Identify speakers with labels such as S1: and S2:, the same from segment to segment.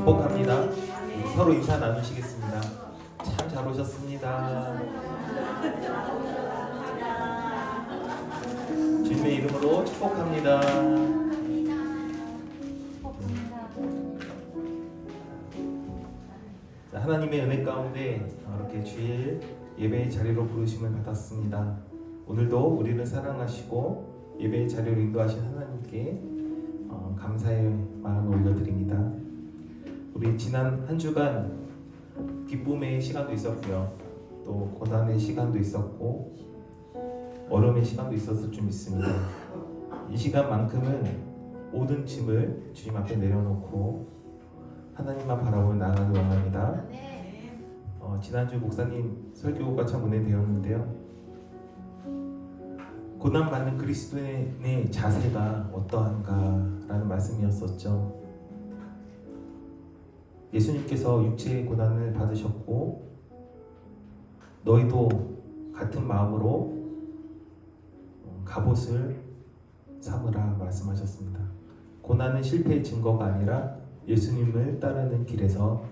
S1: 축복합니다. 서로 인사 나누시겠습니다. 참 잘 오셨습니다. 주님의 이름으로 축복합니다. 자, 하나님의 은혜 가운데 이렇게 주일 예배의 자리로 부르심을 받았습니다. 오늘도 우리를 사랑하시고 예배의 자리로 인도하신 하나님께 감사의 마음을 올려드립니다. 우리 지난 한 주간 기쁨의 시간도 있었고요, 또 고난의 시간도 있었고 어려움의 시간도 있었을 줄 믿습니다. 이 시간만큼은 모든 짐을 주님 앞에 내려놓고 하나님만 바라보며 나아가길 원합니다. 지난주 목사님 설교가 참 은혜되었는데요, 고난받는 그리스도인의 자세가 어떠한가라는 말씀이었었죠. 예수님께서 육체의 고난을 받으셨고 너희도 같은 마음으로 갑옷을 삼으라 말씀하셨습니다. 고난은 실패의 증거가 아니라 예수님을 따르는 길에서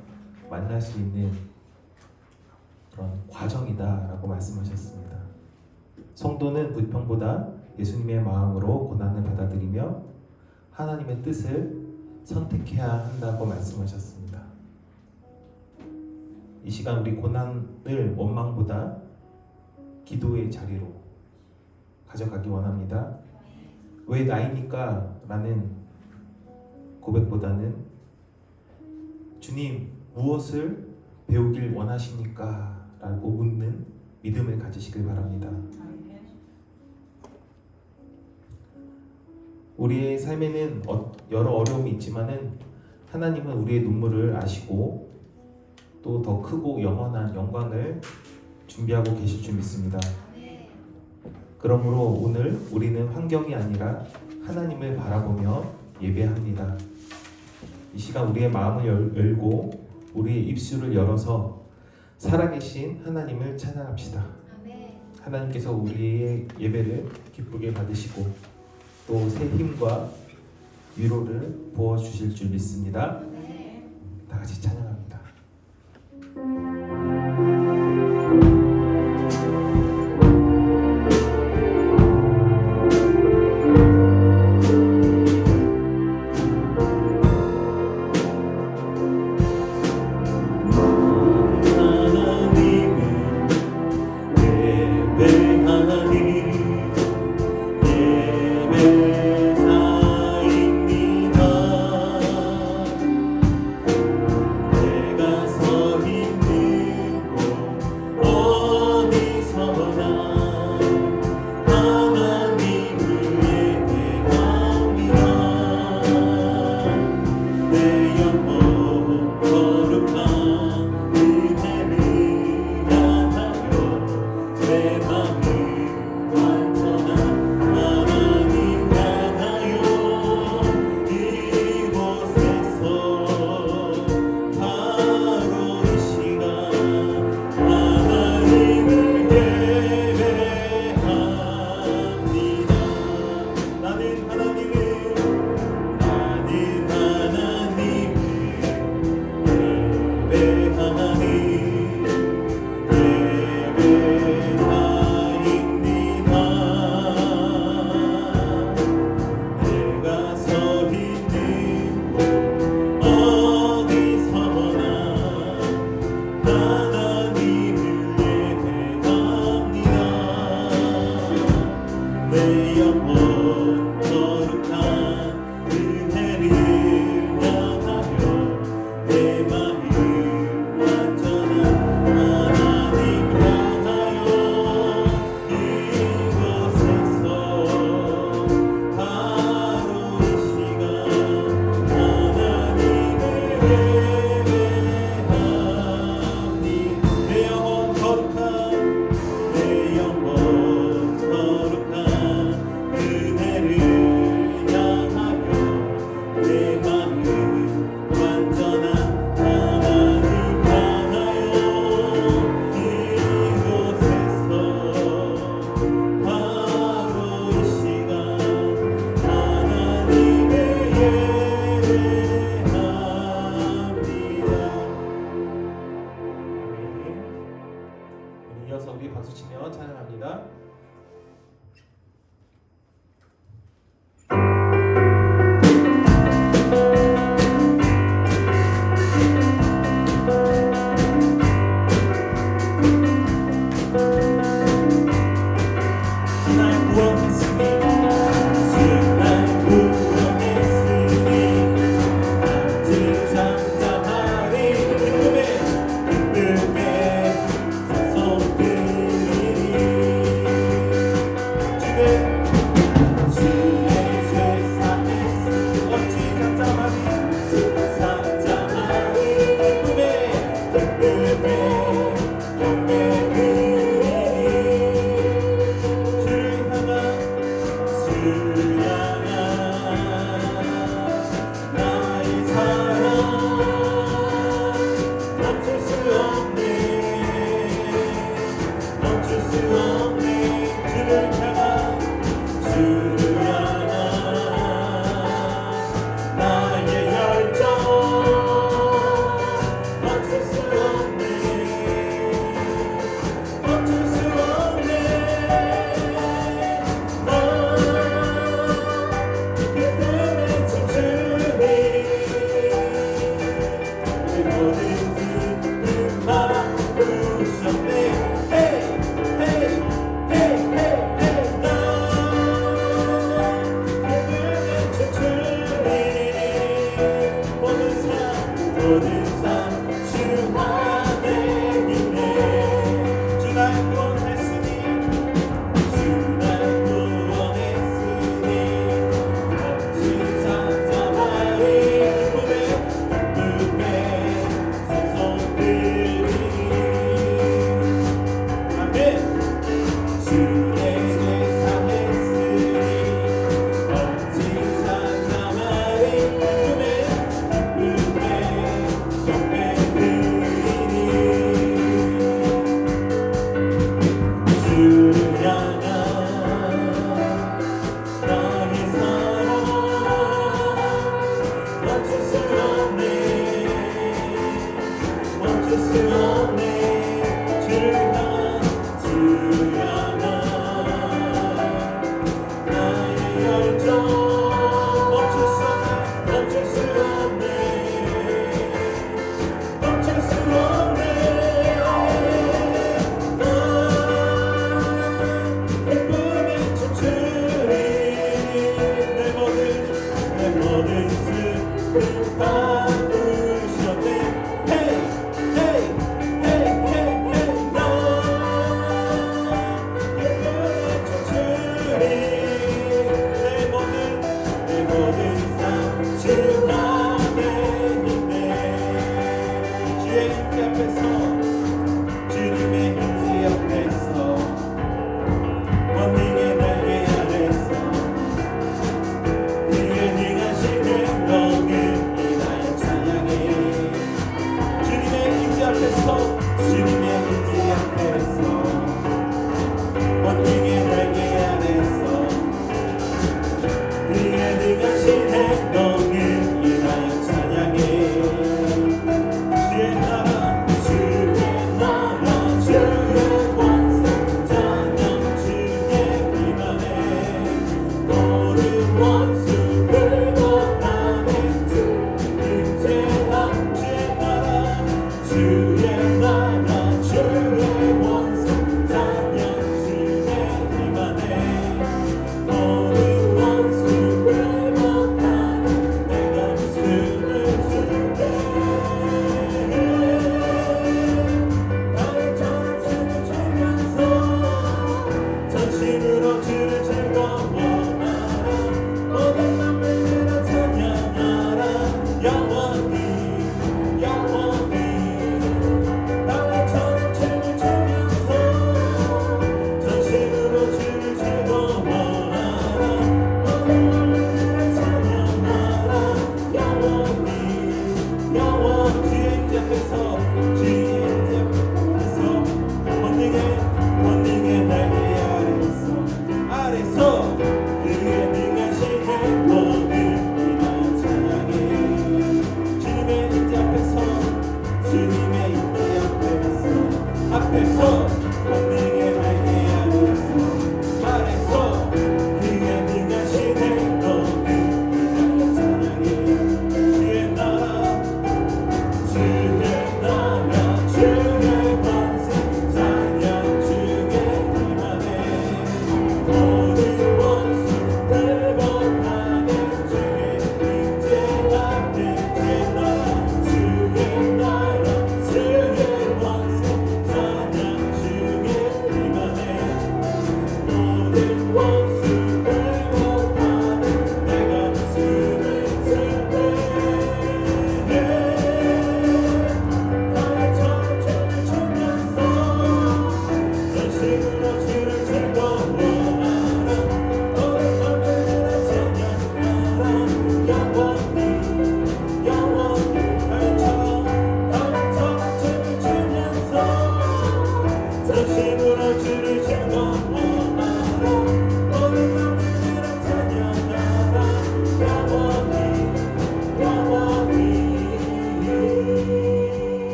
S1: 만날 수 있는 그런 과정이다라고 말씀하셨습니다. 성도는 불평보다 예수님의 마음으로 고난을 받아들이며 하나님의 뜻을 선택해야 한다고 말씀하셨습니다. 이 시간 우리 고난을 원망보다 기도의 자리로 가져가기 원합니다. 왜 나입니까? 라는 고백보다는 주님 무엇을 배우길 원하십니까? 라고 묻는 믿음을 가지시길 바랍니다. 우리의 삶에는 여러 어려움이 있지만은 하나님은 우리의 눈물을 아시고 또 더 크고 영원한 영광을 준비하고 계실 줄 믿습니다. 그러므로 오늘 우리는 환경이 아니라 하나님을 바라보며 예배합니다. 이 시간 우리의 마음을 열고 우리의 입술을 열어서 살아계신 하나님을 찬양합시다. 하나님께서 우리의 예배를 기쁘게 받으시고 또 새 힘과 위로를 부어주실 줄 믿습니다. 다 같이 찬양합니다.
S2: 예배사입니다.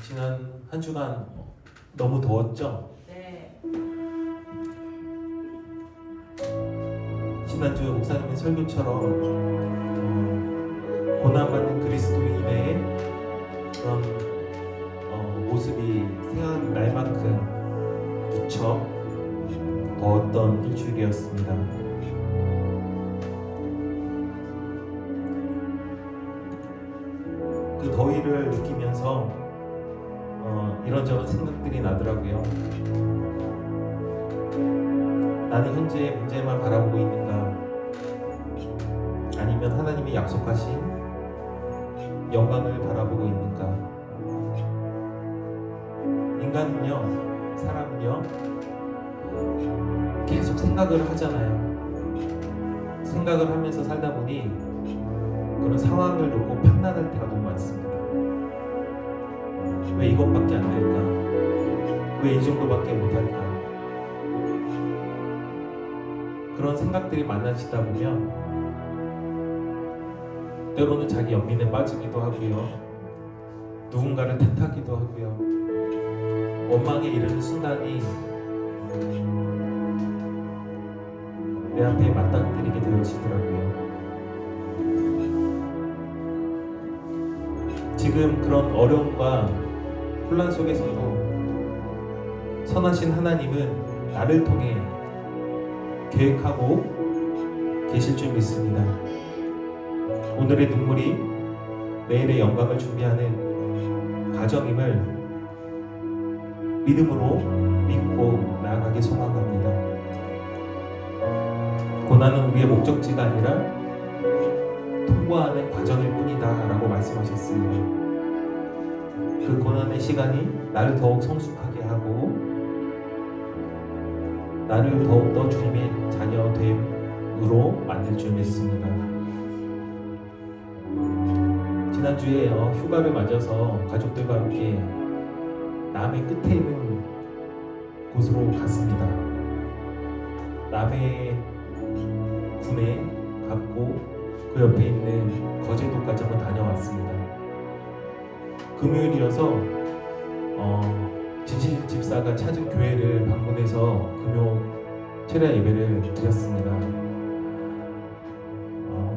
S1: 지난 한 주간 너무 더웠죠?
S2: 네.
S1: 지난주 목사님의 설교처럼 고난받는 그리스도인의 그런 모습이 생각날 만큼 지쳐 더웠던 일주일이었습니다. 그 더위를 느끼면서 이런저런 생각들이 나더라고요. 나는 현재 문제만 바라보고 있는가? 아니면 하나님이 약속하신 영광을 바라보고 있는가? 인간은요, 사람은요, 계속 생각을 하잖아요. 생각을 하면서 살다 보니 그런 상황을 놓고 판단할 때가 너무 많습니다. 왜 이것밖에 안 될까? 왜 이 정도밖에 못할까? 그런 생각들이 많아지다 보면 때로는 자기 연민에 빠지기도 하고요. 누군가를 탓하기도 하고요. 원망에 이르는 순간이 내 앞에 맞닥뜨리게 되어지더라고요. 지금 그런 어려움과 혼란 속에서도 선하신 하나님은 나를 통해 계획하고 계실 줄 믿습니다. 오늘의 눈물이 내일의 영광을 준비하는 과정임을 믿음으로 믿고 나아가기 소망합니다. 고난은 우리의 목적지가 아니라 통과하는 과정일 뿐이다 라고 말씀하셨습니다. 그 고난의 시간이 나를 더욱 성숙하게 하고 나를 더욱더 주님의 자녀됨으로 만들 줄 믿습니다. 지난주에 휴가를 맞아서 가족들과 함께 남해 끝에 있는 곳으로 갔습니다. 남해 군에 갔고 그 옆에 있는 거제도까지 한번 다녀왔습니다. 금요일이어서 진실 집사가 찾은 교회를 방문해서 금요 철야 예배를 드렸습니다.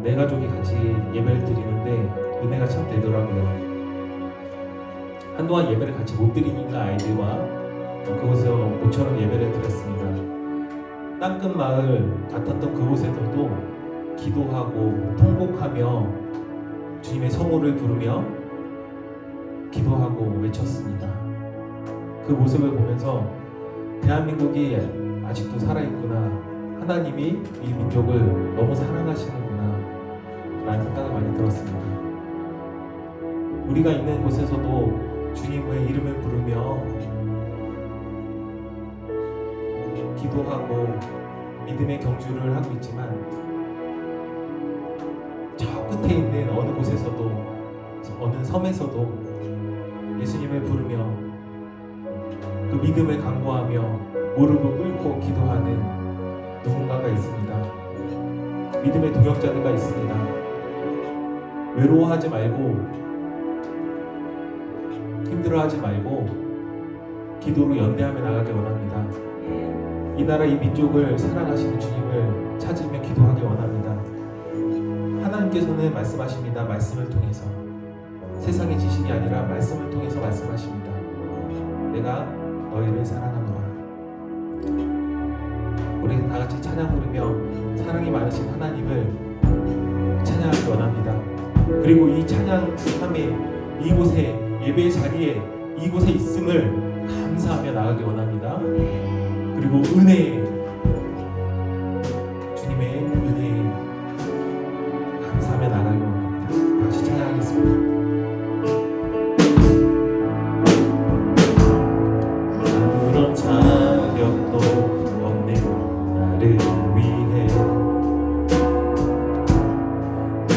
S1: 네 가족이 같이 예배를 드리는데 은혜가 참 되더라고요. 한동안 예배를 같이 못 드리니까 아이들과 그곳에서 모처럼 예배를 드렸습니다. 땅끝 마을 같았던 그곳에서도 기도하고 통곡하며 주님의 성호를 부르며 기도하고 외쳤습니다. 그 모습을 보면서 대한민국이 아직도 살아있구나, 하나님이 이 민족을 너무 사랑하시는구나 라는 생각을 많이 들었습니다. 우리가 있는 곳에서도 주님의 이름을 부르며 기도하고 믿음의 경주를 하고 있지만 저 끝에 있는 어느 곳에서도, 어느 섬에서도 예수님을 부르며 그 믿음을 강구하며 무릎을 꿇고 기도하는 누군가가 있습니다. 믿음의 동역자들과 있습니다. 외로워하지 말고 힘들어하지 말고 기도로 연대하며 나가길 원합니다. 이 나라 이 민족을 사랑하시는 주님을 찾으며 기도하길 원합니다. 하나님께서는 말씀하십니다. 말씀을 통해서, 세상의 지식이 아니라 말씀을 통해서 말씀하십니다. 내가 너희를 사랑하노라. 우리 다 같이 찬양 부르며 사랑이 많으신 하나님을 찬양하기 원합니다. 그리고 이 찬양함에 이곳에 예배의 자리에 이곳에 있음을 감사하며 나가기 원합니다. 그리고 은혜, 주님의 은혜에 감사하며 나가기 원합니다. 다시 찬양하겠습니다. 아무런 자격도 없는 나를 위해,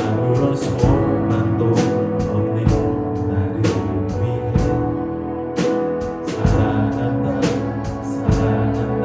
S1: 아무런 소망도 없는 나를 위해 사랑한다, 사랑한다,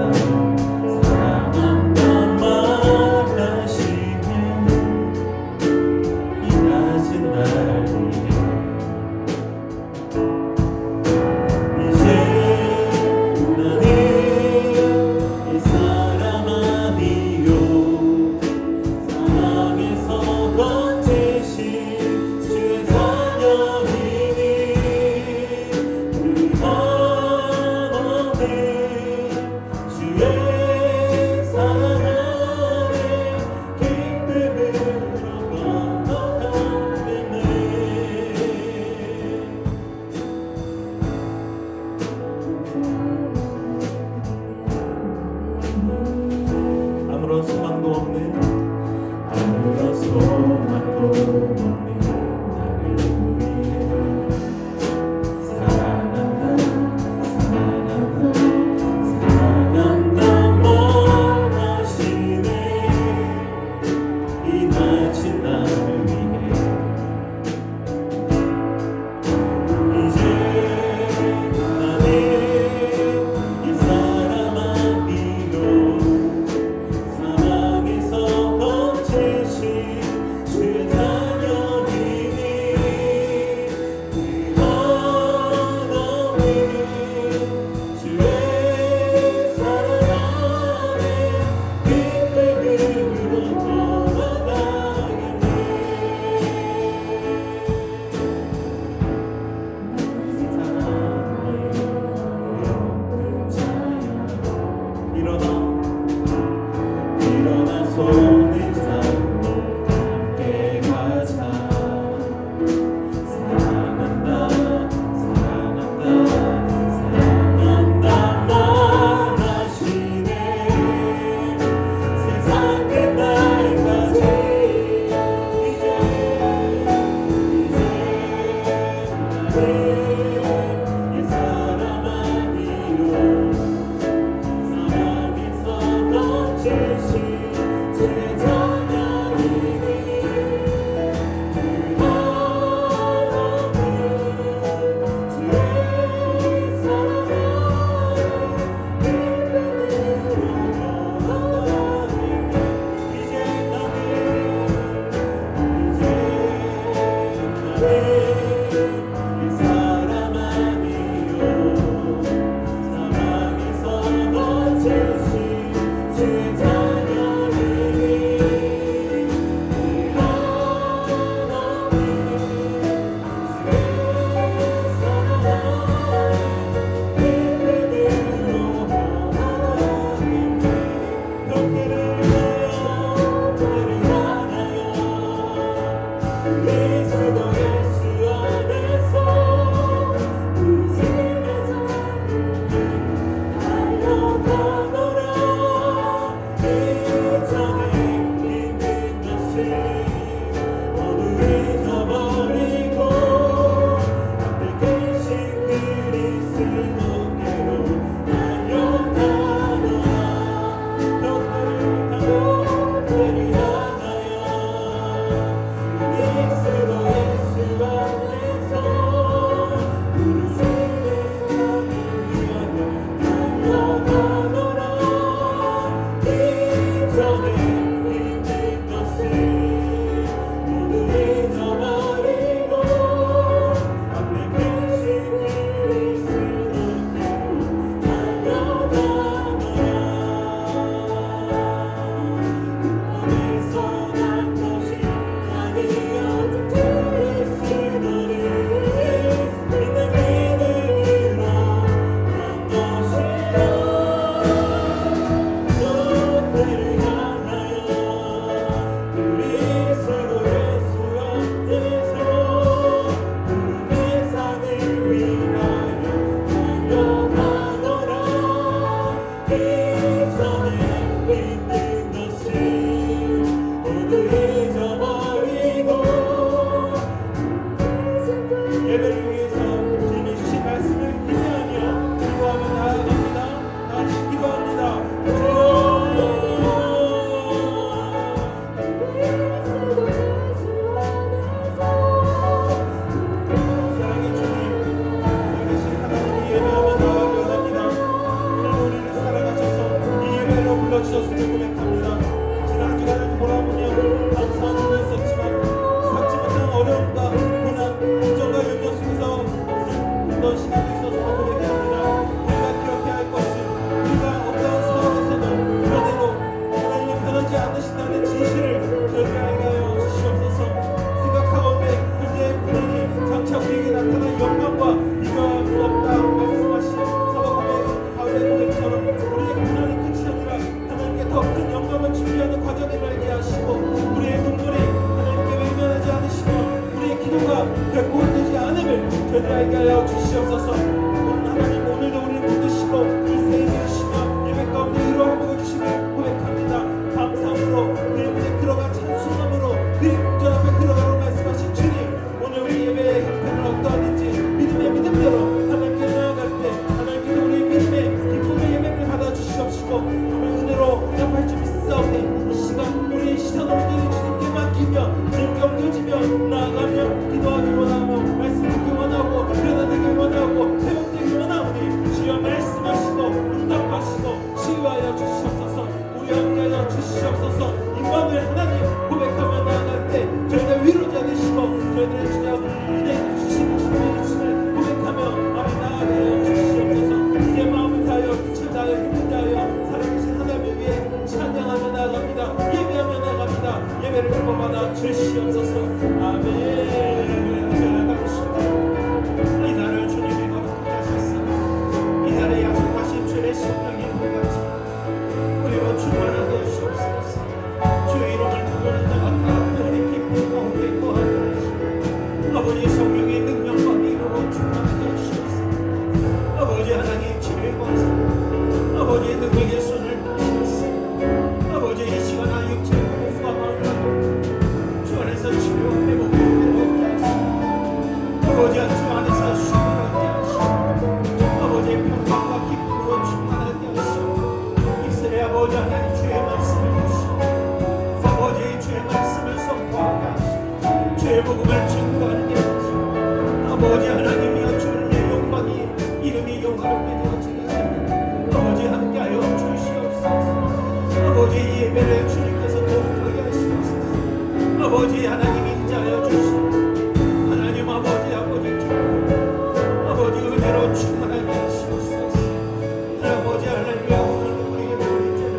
S1: 손을 잡고 함께 가자. 사랑한다 사랑한다 사랑한다 원하시네. 세상 끝날까지 이 사랑 아니요 사랑에서 던지신 제 자녀이니
S2: 저희들에게 하여 주시옵소서. 하나님 오늘도 우리를 믿으시고 우리 세임을 주시며 예배 가운데 이루어 보여주시길 고백합니다. 감사함으로 그의 문에 들어가 찬송함으로 그의 문 앞에 들어가라고 말씀하신 주님, 오늘 우리 예배의 형편은 어떠한지 믿음의 믿음대로 하나님께 나아갈 때 하나님께서 우리 믿음의 기쁨의 예배를 받아 주시옵시고 오늘 은혜로 응답할 줄 믿사오니 이 시간 우리의 시선을 온전히 주님께 맡기며 주님께 옮겨지며 나아가며 기도하길 원하며 말씀 듣기 원하고 변화되길 원하고 회복되길 원하오니 주여 말씀하시고 응답하시고 치유하여 주시옵소서. 우리 함께하여 주시옵소서. 임마누엘 하나님 고백하며 나아갈 때 저희들 위로자 되시고 저희들의 주여 은혜 주시는 주님의 주를 고백하며 아멘 나아가게 하여 주시옵소서. 이제 마음을 다하여 빛을 다하여 힘을 다하여 살아계신 하나님을 위해 찬양하며 나아갑니다. 예배하며 나아갑니다. 예배를 받아 주시옵소서. 아멘. 이 날을 주님이 거룩하게 하셨사. 이 날에 약속하신 주의 심령이 보같이 우리와 충만하게 하시옵소서. 아버지 하나님의 오늘 우리에게 우리 죄를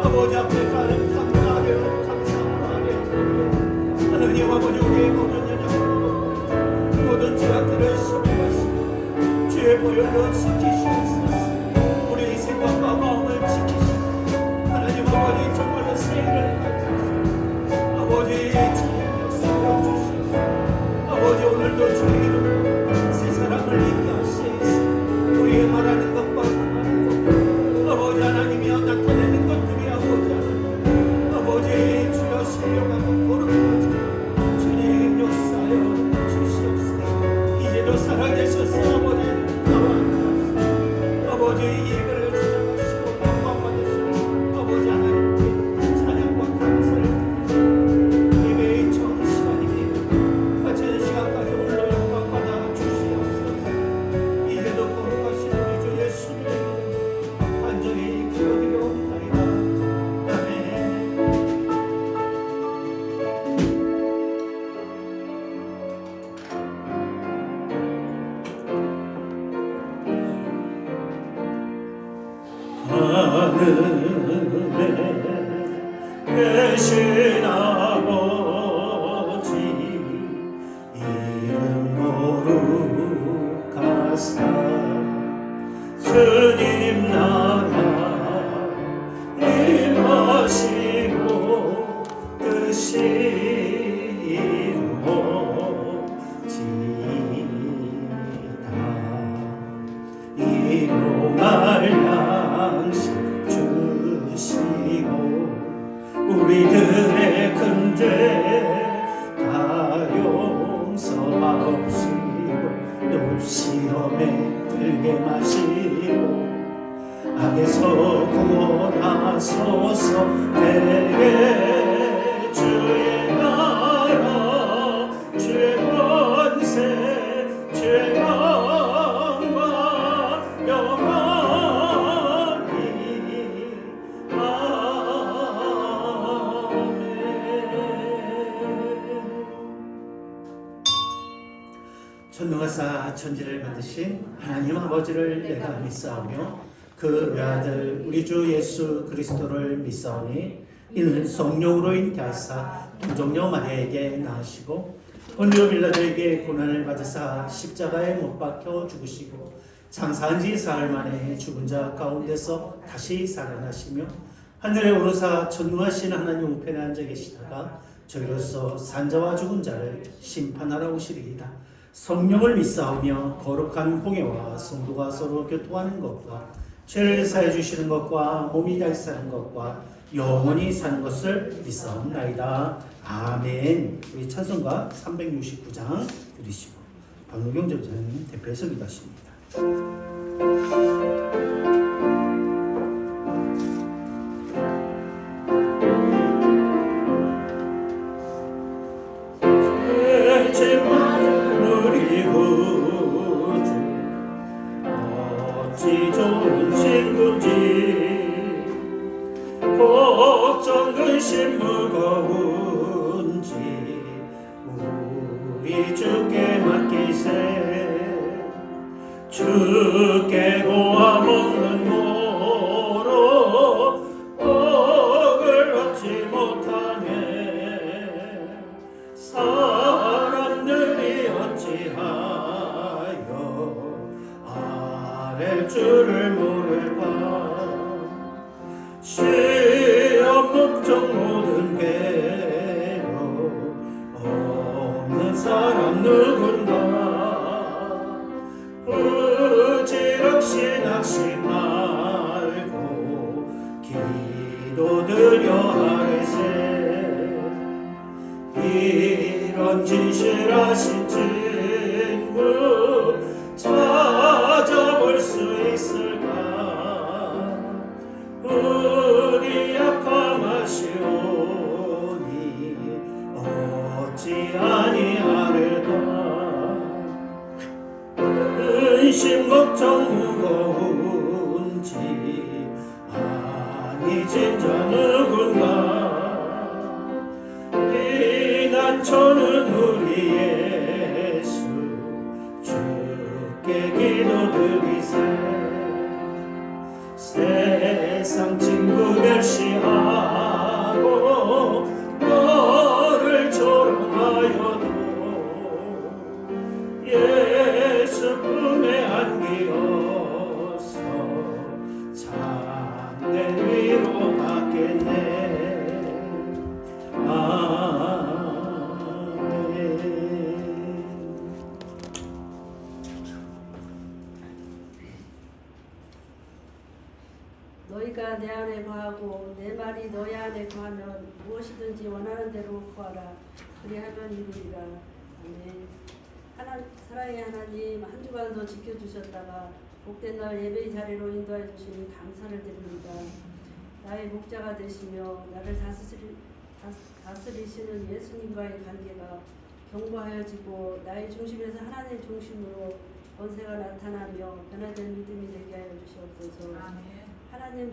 S2: 아버지 앞에 가는 감사하게 감사하게 하나님 아버지 우리의 모든 연약함 모든 죄악들을 속임하시고 죄의 보혈로 지키시옵소서. 우리의 생각과 마음을 지키시고 하나님 아버지 정말로 세일을 하시고 아버지 주의 역사를 주시옵소서. 아버지 오늘도 주의 이름으로 새 사랑을 있게 하시옵소서. 우리의 말하는 것과 행하는 것 아버지 하나님이여 나타내는 것들이 아버지 하나님 아버지 주여 신령하고 거룩하시고 주님 역사여 주시옵소서. 이제도 살아계셔서 아버지 나와 함께 아버지 예배를 주장하시고 영광 받으시고 아버지 하나님께 찬양과 감사를 드리고 예배의 정 시간입니다. 바치는 시간까지 홀로 영광 받아 주시옵소서. 이제도 거룩하신 우리 주 예수님의 이름으로 간절히 기도드려옵나이다. 아멘. 하늘에 계신 아버지 이름 거룩하사 주님 나라 임하시고 뜻이 이루어지이다. 일용할 양식 주시고 우리들의 근죄 다 용서하옵시고 또 시험에 들게 마시고 악에서 구원하소서. 내게 주의 나라 주의 권세 주의 영광 영원히 아멘. 전능하사 천지를 만드신 하나님 아버지를 내가 믿사오며 그 외아들 우리 주 예수 그리스도를 믿사오니 이는 성령으로 잉태하사 동정녀 마리아에게 낳으시고 본디오 빌라도에게 고난을 받으사 십자가에 못 박혀 죽으시고 장사한 지 사흘 만에 죽은 자 가운데서 다시 살아나시며 하늘에 오르사 전능하신 하나님 우편에 앉아 계시다가 저희로서 산자와 죽은 자를 심판하러 오시리이다. 성령을 믿사오며 거룩한 공예와 성도가 서로 교통하는 것과 죄를 사해 주시는 것과 몸이 다시 사는 것과 영원히 사는 것을 믿사옵나이다. 아멘. 우리 찬송가 369장 들으시고 박노경 전사님 대표해서 기도하십니다. 우리 구주 어찌 좋은 친구인지 걱정 근심 무거운지 우리 주께 맡기세. 주께 고함 없는 모로 복을 얻지 못하네. 사람들이 어찌하여 아랠 줄을 모를까. 시험 목적 모든 괴로 없는 사람 누군가. 부질없이 낙심 말고 기도드려 아뢰세. 이런 진실하신 친구 찾아볼 수 있을까. 우리 약함하시오니 어찌 아니하를까. 근심 걱정 무거운지 아니진 자 누군가. 피난처는 우리 예수 주께 기도드리세.
S3: 세상 친구 멸시하고 너를 조롱하여도 예수 품에 안기어서 참된 위로 받겠네. 아멘.
S4: 너희가 내 안에 거하고 내 말이 너희 안에 거하면 무엇이든지 원하는 대로 구하라. 그리하면 이루리라. 아멘. 사랑의 하나님, 한 주간도 지켜주셨다가 복된 날 예배의 자리로 인도해 주시니 감사를 드립니다. 나의 목자가 되시며 나를 다스리시는 예수님과의 관계가 견고하여지고 나의 중심에서 하나님 중심으로 권세가 나타나며 변화된 믿음이 되게 하여 주시옵소서. 하나님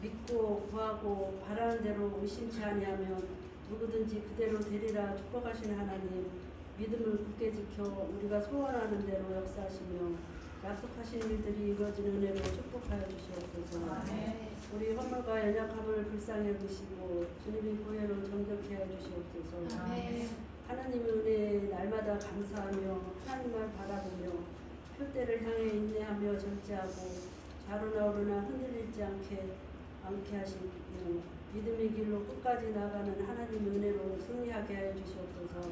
S4: 믿고 구하고 바라는 대로 의심치 아니하면 누구든지 그대로 되리라 축복하시는 하나님, 믿음을 굳게 지켜 우리가 소원하는 대로 역사하시며 약속하신 일들이 이루어지는 은혜로 축복하여 주시옵소서. 우리 허물과 연약함을 불쌍히 여기시고 주님의 보혈로 정결케 하여 주시옵소서. 하나님의 은혜에 날마다 감사하며 하나님만 바라보며 표대를 향해 인내하며 절제하고 좌로나 오르나 흔들리지 않게 하시며 믿음의 길로 끝까지 나가는 하나님의 은혜로 승리하게 하여 주시옵소서.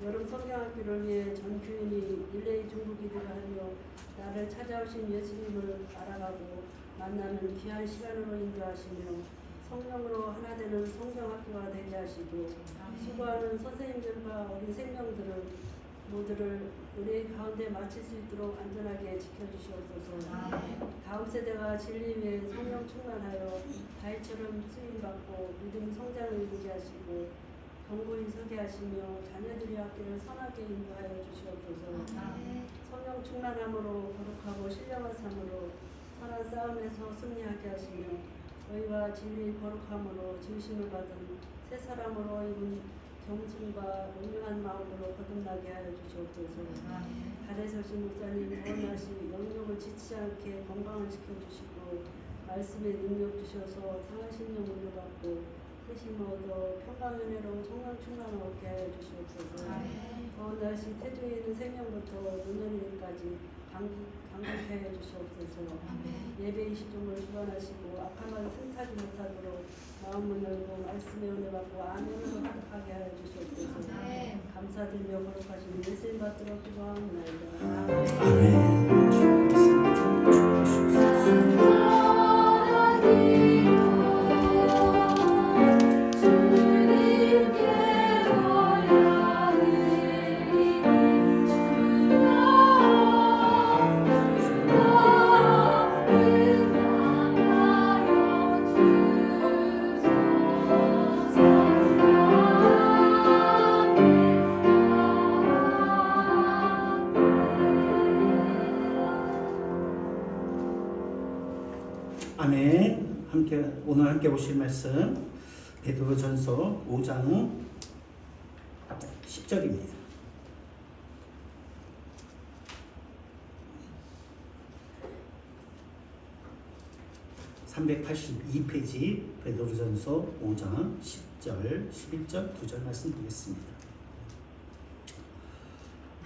S4: 여름 성경학교를 위해 전 교인이 릴레이 중보기도를 하며 나를 찾아오신 예수님을 알아가고 만나는 귀한 시간으로 인도하시며 성령으로 하나 되는 성경학교가 되게 하시고 수고하는 선생님들과 어린 생명들을 모두를 은혜 가운데 마칠 수 있도록 안전하게 지켜주시옵소서. 다음 세대가 진리 위에 성령 충만하여 다윗처럼 쓰임받고 믿음 성장을 이루게 하시고 견고히 서게 하시며 자녀들이 학교를 선하게 인도하여 주시옵소서. 성령 충만함으로 거룩하고 신령한 삶으로 선한 싸움에서 승리하게 하시며 너희와 진리의 거룩함으로 진심을 받은 새 사람으로 입은 겸손과 용맹한 마음으로 거듭나게 하여 주시옵소서. 달에 서신 목사님 더운 날씨 영역을 지치지 않게 건강을 지켜주시고 말씀에 능력 주셔서 상하신 영 물려받고 뜻이 얻어 평강 은혜로 성령 충만 얻게 하여 주시옵소서. 더운 날씨 태중에 있는 생명부터 노년일까지 강건케 하여 주시옵소서. 예배의 시종을 주관하시고 악한 말 틈타지 못하도록 마음을 열고 말씀에 은혜 받고 아멘으로 하게 하여 주시옵소서. 감사드리며 거룩하신 예수님 받들어 기도하옵나이다.
S3: 아멘. 오늘 함께 보실 말씀 베드로전서 5장 10절입니다. (382페이지) 베드로전서 5장 10절, 11절, 2절 말씀 드리겠습니다.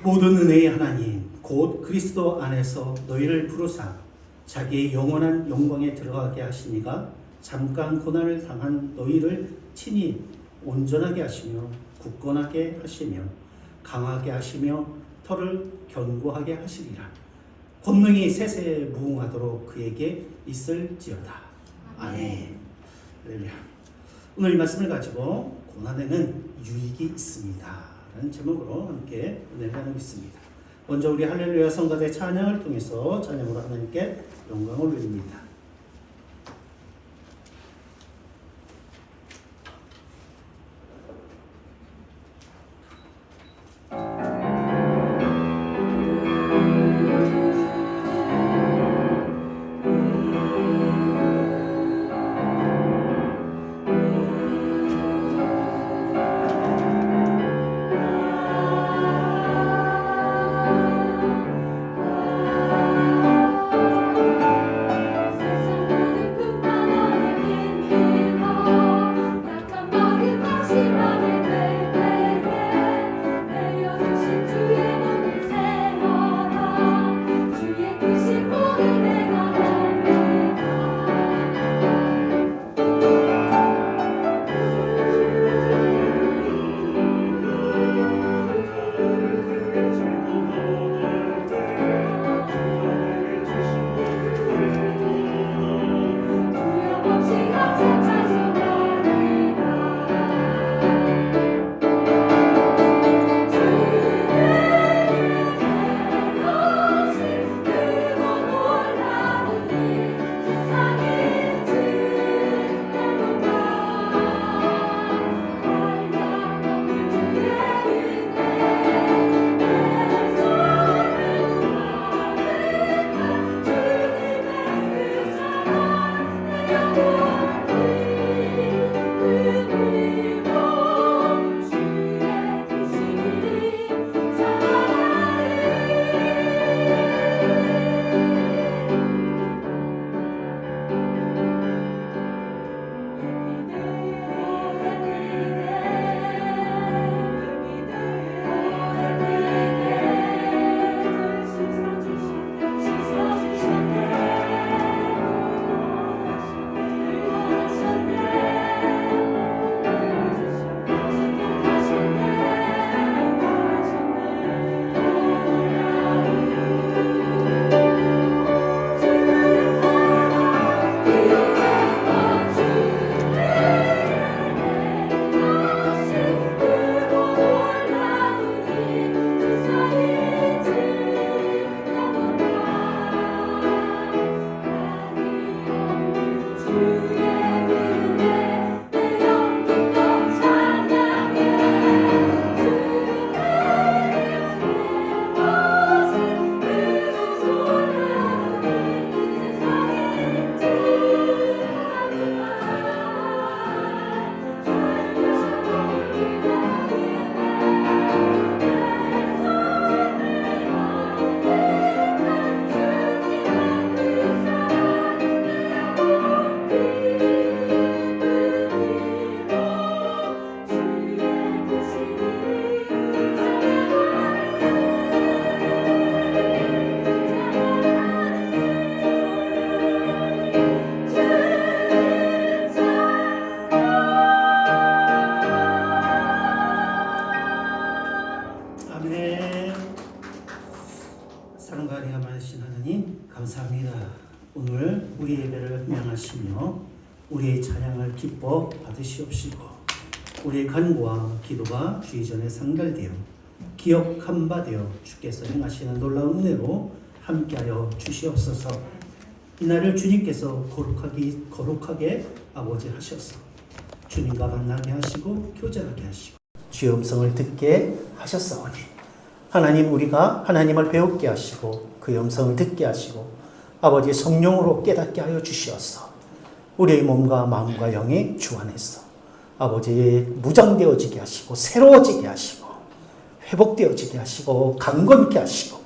S3: 모든 은혜의 하나님 곧 그리스도 안에서 너희를 부르사 자기의 영원한 영광에 들어가게 하시니가 잠깐 고난을 당한 너희를 친히 온전하게 하시며 굳건하게 하시며 강하게 하시며 털을 견고하게 하시리라. 권능이 세세에 무궁하도록 그에게 있을지어다. 아멘. 할렐루야. 오늘 이 말씀을 가지고 고난에는 유익이 있습니다 라는 제목으로 함께 은혜를 나누겠습니다. 먼저 우리 할렐루야 성가대 찬양을 통해서 찬양으로 하나님께 영광을 올립니다. 우리 예배를 흠양하시며 우리의 찬양을 기뻐 받으시옵시고 우리의 간구와 기도가 주의 전에 상달되어 기억한 바 되어 주께서 행하시는 놀라운 은혜로 함께하여 주시옵소서. 이날을 주님께서 거룩하게 아버지 하셔서 주님과 만나게 하시고 교제하게 하시고 주의 음성을 듣게 하셨사오니 하나님, 우리가 하나님을 배우게 하시고 그의 음성을 듣게 하시고 아버지의 성령으로 깨닫게 하여 주시옵소서. 우리의 몸과 마음과 영이 주 안에서 아버지의 무장되어지게 하시고 새로워지게 하시고 회복되어지게 하시고 강건케 하시고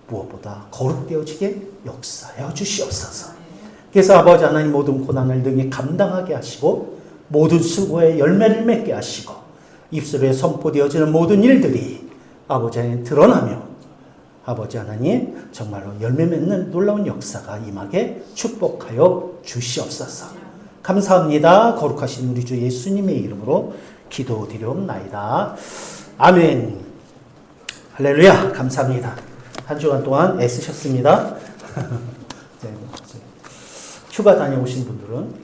S3: 무엇보다 거룩되어지게 역사하여 주시옵소서. 그래서 아버지 하나님, 모든 고난을 능히 감당하게 하시고 모든 수고에 열매를 맺게 하시고 입술에 선포되어지는 모든 일들이 아버지 하나님 드러나며 아버지 하나님 정말로 열매 맺는 놀라운 역사가 임하게 축복하여 주시옵소서. 감사합니다. 거룩하신 우리 주 예수님의 이름으로 기도드리옵나이다. 아멘. 할렐루야. 감사합니다. 한 주간 동안 애쓰셨습니다. 휴가 다녀오신 분들은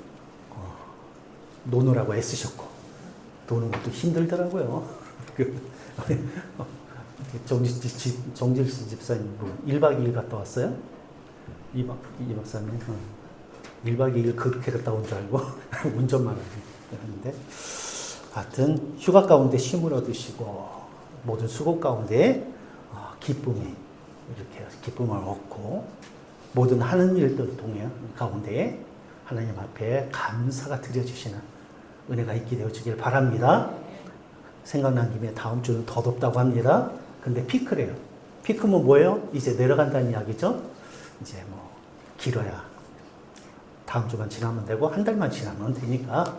S3: 노느라고 애쓰셨고 노는 것도 힘들더라고요. 정질수 집사님 1박 2일 갔다 왔어요? 이 박사님 1박 2일 그렇게 갔다 온 줄 알고 운전만 하는데 하여튼 휴가 가운데 쉼을 얻으시고 모든 수고 가운데 기쁨이 이렇게 기쁨을 얻고 모든 하는 일들 가운데 하나님 앞에 감사가 드려지시는 은혜가 있게 되어지길 바랍니다. 생각난 김에 다음 주는 더 덥다고 합니다. 근데 피크래요. 피크면 뭐예요? 이제 내려간다는 이야기죠. 이제 뭐 길어야 다음 주만 지나면 되고 한 달만 지나면 되니까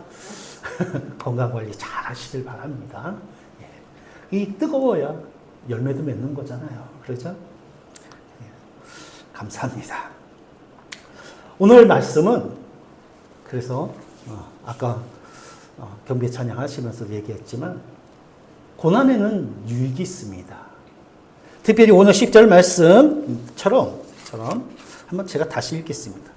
S3: 건강관리 잘 하시길 바랍니다. 예. 이 뜨거워야 열매도 맺는 거잖아요. 그렇죠? 예. 감사합니다. 오늘 말씀은 그래서 아까 경배 찬양하시면서 얘기했지만 고난에는 유익이 있습니다. 특별히 오늘 10절 말씀처럼 한번 제가 다시 읽겠습니다.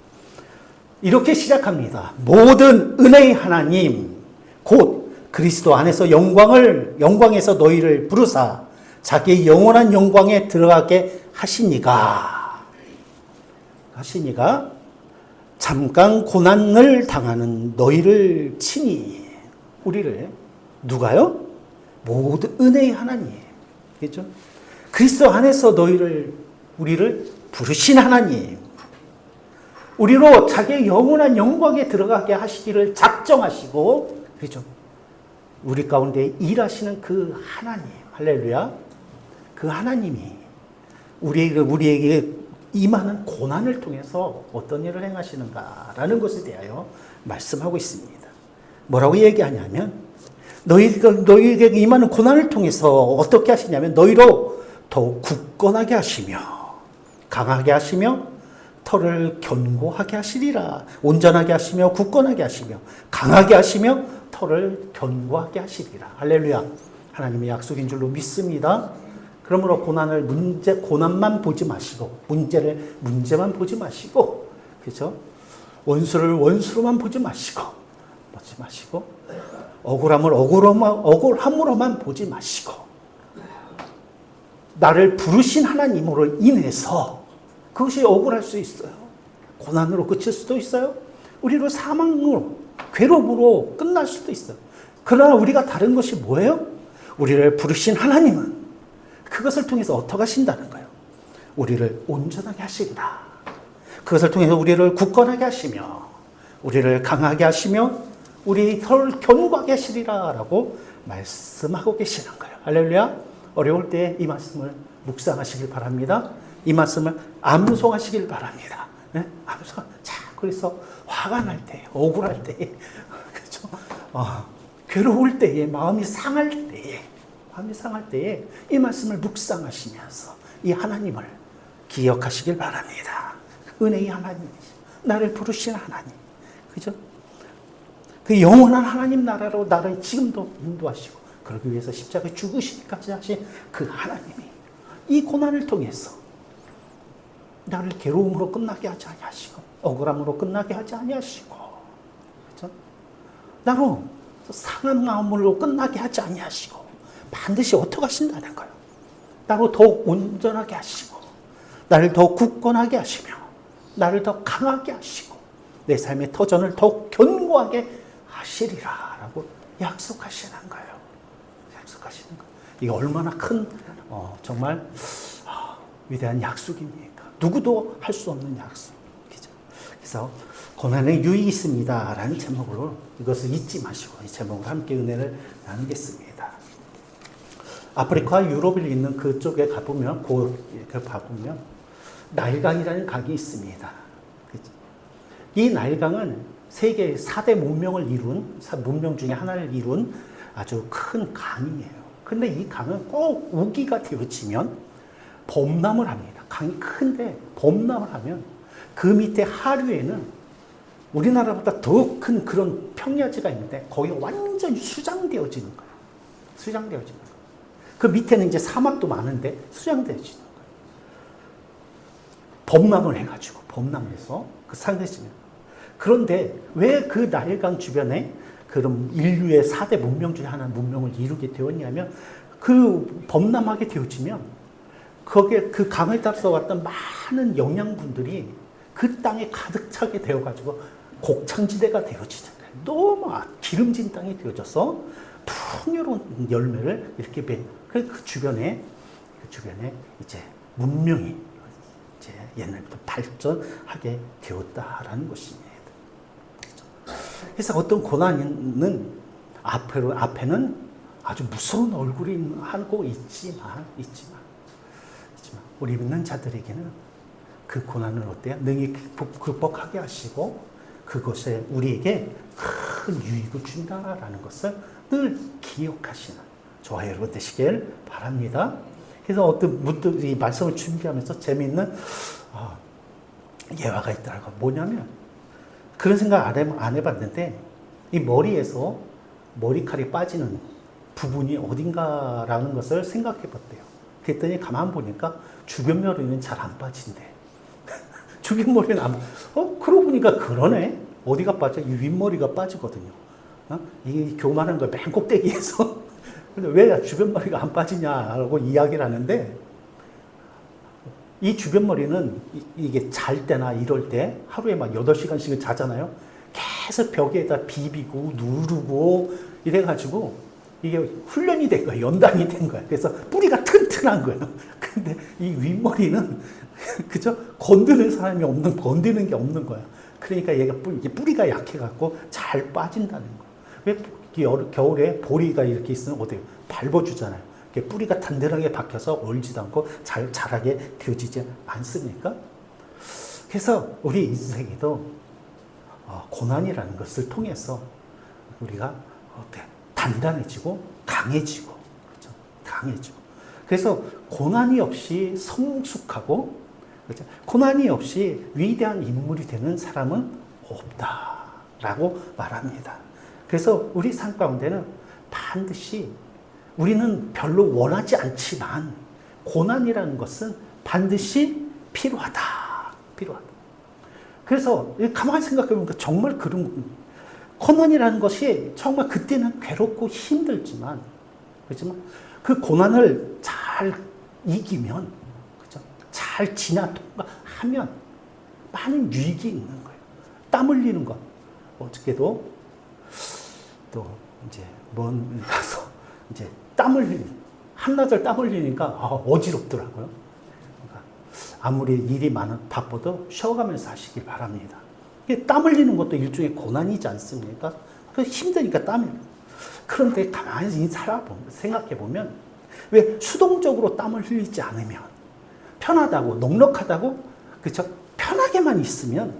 S3: 이렇게 시작합니다. 모든 은혜의 하나님 곧 그리스도 안에서 영광에서 너희를 부르사 자기의 영원한 영광에 들어가게 하시니가 잠깐 고난을 당하는 너희를 친히 우리를 누가요? 모든 은혜의 하나님. 그렇죠? 그리스도 안에서 우리를 부르신 하나님. 우리로 자기의 영원한 영광에 들어가게 하시기를 작정하시고, 그렇죠? 우리 가운데 일하시는 그 하나님. 할렐루야. 그 하나님이 우리에게 임하는 고난을 통해서 어떤 일을 행하시는가라는 것에 대하여 말씀하고 있습니다. 뭐라고 얘기하냐면 너희에게 임하는 고난을 통해서 어떻게 하시냐면 너희로 더욱 굳건하게 하시며 강하게 하시며 털을 견고하게 하시리라. 온전하게 하시며 굳건하게 하시며 강하게 하시며 털을 견고하게 하시리라. 할렐루야. 하나님의 약속인 줄로 믿습니다. 그러므로 고난만 보지 마시고 문제만 보지 마시고, 그렇죠? 원수를 원수로만 보지 마시고 억울함을 억울함으로만 보지 마시고 나를 부르신 하나님으로 인해서 그것이 억울할 수 있어요. 고난으로 그칠 수도 있어요. 우리로 사망으로 괴로움으로 끝날 수도 있어요. 그러나 우리가 다른 것이 뭐예요? 우리를 부르신 하나님은 그것을 통해서 어떻게 하신다는 거예요? 우리를 온전하게 하시리라. 그것을 통해서 우리를 굳건하게 하시며 우리를 강하게 하시며 우리 털을 견고하게 하시리라 라고 말씀하고 계시는 거예요. 할렐루야. 어려울 때 이 말씀을 묵상하시길 바랍니다. 이 말씀을 암송하시길 바랍니다. 네? 암송. 자, 그래서 화가 날 때, 억울할 때, 그렇죠? 괴로울 때에, 마음이 상할 때에 이 말씀을 묵상하시면서 이 하나님을 기억하시길 바랍니다. 은혜의 하나님, 나를 부르신 하나님, 그죠? 그 영원한 하나님 나라로 나를 지금도 인도하시고 그러기 위해서 십자가에 죽으시기까지 하신 그 하나님이 이 고난을 통해서 나를 괴로움으로 끝나게 하지 하시고 억울함으로 끝나게 하지 아니하시고, 그렇죠? 나로 상한 마음으로 끝나게 하지 아니하시고 반드시 어떻게 하신다는 거예요. 나로 더욱 온전하게 하시고, 나를 더욱 굳건하게 하시며, 나를 더 강하게 하시고, 내 삶의 터전을 더욱 견고하게 하시리라 라고 약속하시는 거예요. 약속하시는 거예요. 이게 얼마나 큰 정말 위대한 약속입니까? 누구도 할 수 없는 약속이죠. 그래서 고난에 유익이 있습니다 라는 제목으로 이것을 잊지 마시고 이 제목으로 함께 은혜를 나누겠습니다. 아프리카 유럽을 잇는 그쪽에 가보면 가보면 나일강이라는 강이 있습니다. 그렇죠? 이 나일강은 세계 4대 문명을 이룬 문명 중에 하나를 이룬 아주 큰 강이에요. 근데 이 강은 꼭 우기가 되어지면 범람을 합니다. 강이 큰데 범람을 하면 그 밑에 하류에는 우리나라보다 더 큰 그런 평야지가 있는데 거기가 완전히 수장되어지는 거예요. 수장되어지는 거예요. 그 밑에는 이제 사막도 많은데 수장되어지는 거예요. 범람을 해가지고 범람해서 그 상대지면. 그런데 왜 그 나일강 주변에 그런 인류의 4대 문명 중에 하나 문명을 이루게 되었냐면 그 범람하게 되어지면 거기에 그 강을 따라서 왔던 많은 영양분들이 그 땅에 가득 차게 되어가지고 곡창지대가 되어지는 거예요. 너무 기름진 땅이 되어져서 풍요로운 열매를 이렇게 그 주변에 이제 문명이 이제 옛날부터 발전하게 되었다라는 것입니다. 그래서 어떤 고난은 앞에는 아주 무서운 얼굴이 하고 있지만 우리 믿는 자들에게는 그 고난을 어때요? 능히 극복하게 하시고 그것에 우리에게 큰 유익을 준다라는 것을 늘 기억하시는 저와 여러분 되시길 바랍니다. 그래서 어떤 문득 이 말씀을 준비하면서 재미있는 예화가 있더라고요. 뭐냐면 그런 생각 안 해봤는데 이 머리에서 머리칼이 빠지는 부분이 어딘가라는 것을 생각해 봤대요. 그랬더니 가만 보니까 주변 머리는 잘 안 빠진대. 주변 머리는 그러고 보니까 그러네. 어디가 빠져? 이 윗머리가 빠지거든요. 이 교만한 걸 맨 꼭대기에서. 근데 왜 주변 머리가 안 빠지냐라고 이야기를 하는데 이 주변 머리는 이게 잘 때나 이럴 때 하루에 막 8시간씩은 자잖아요. 계속 벽에다 비비고 누르고 이래가지고 이게 훈련이 된 거예요. 연단이 된 거예요. 그래서 뿌리가 튼튼한 거예요. 근데 이 윗머리는 그죠? 건드는 게 없는 거야. 그러니까 얘가 뿌리가 약해갖고 잘 빠진다는 거예요. 왜 겨울에 보리가 이렇게 있으면 어때요? 밟아주잖아요. 뿌리가 단단하게 박혀서 얼지도 않고 잘 자라게 되어지지 않습니까? 그래서 우리 인생에도 고난이라는 것을 통해서 우리가 단단해지고 강해지고, 그렇죠? 강해지고. 그래서 고난이 없이 성숙하고, 그렇죠? 고난이 없이 위대한 인물이 되는 사람은 없다라고 말합니다. 그래서 우리 삶 가운데는 반드시 우리는 별로 원하지 않지만 고난이라는 것은 반드시 필요하다. 그래서 가만히 생각해보니까 정말 고난이라는 것이 정말 그때는 괴롭고 힘들지만, 그렇지만 그 고난을 잘 이기면, 그렇죠? 잘 통과하면 많은 유익이 있는 거예요. 땀 흘리는 것. 어저께도 또 이제 먼 가서 이제 한나절 땀 흘리니까 어지럽더라고요. 그러니까 아무리 일이 바빠도 쉬어가면서 하시길 바랍니다. 땀 흘리는 것도 일종의 고난이지 않습니까? 힘드니까 땀이. 그런데 가만히 생각해보면 왜 수동적으로 땀을 흘리지 않으면 편하다고 넉넉하다고 그렇죠? 편하게만 있으면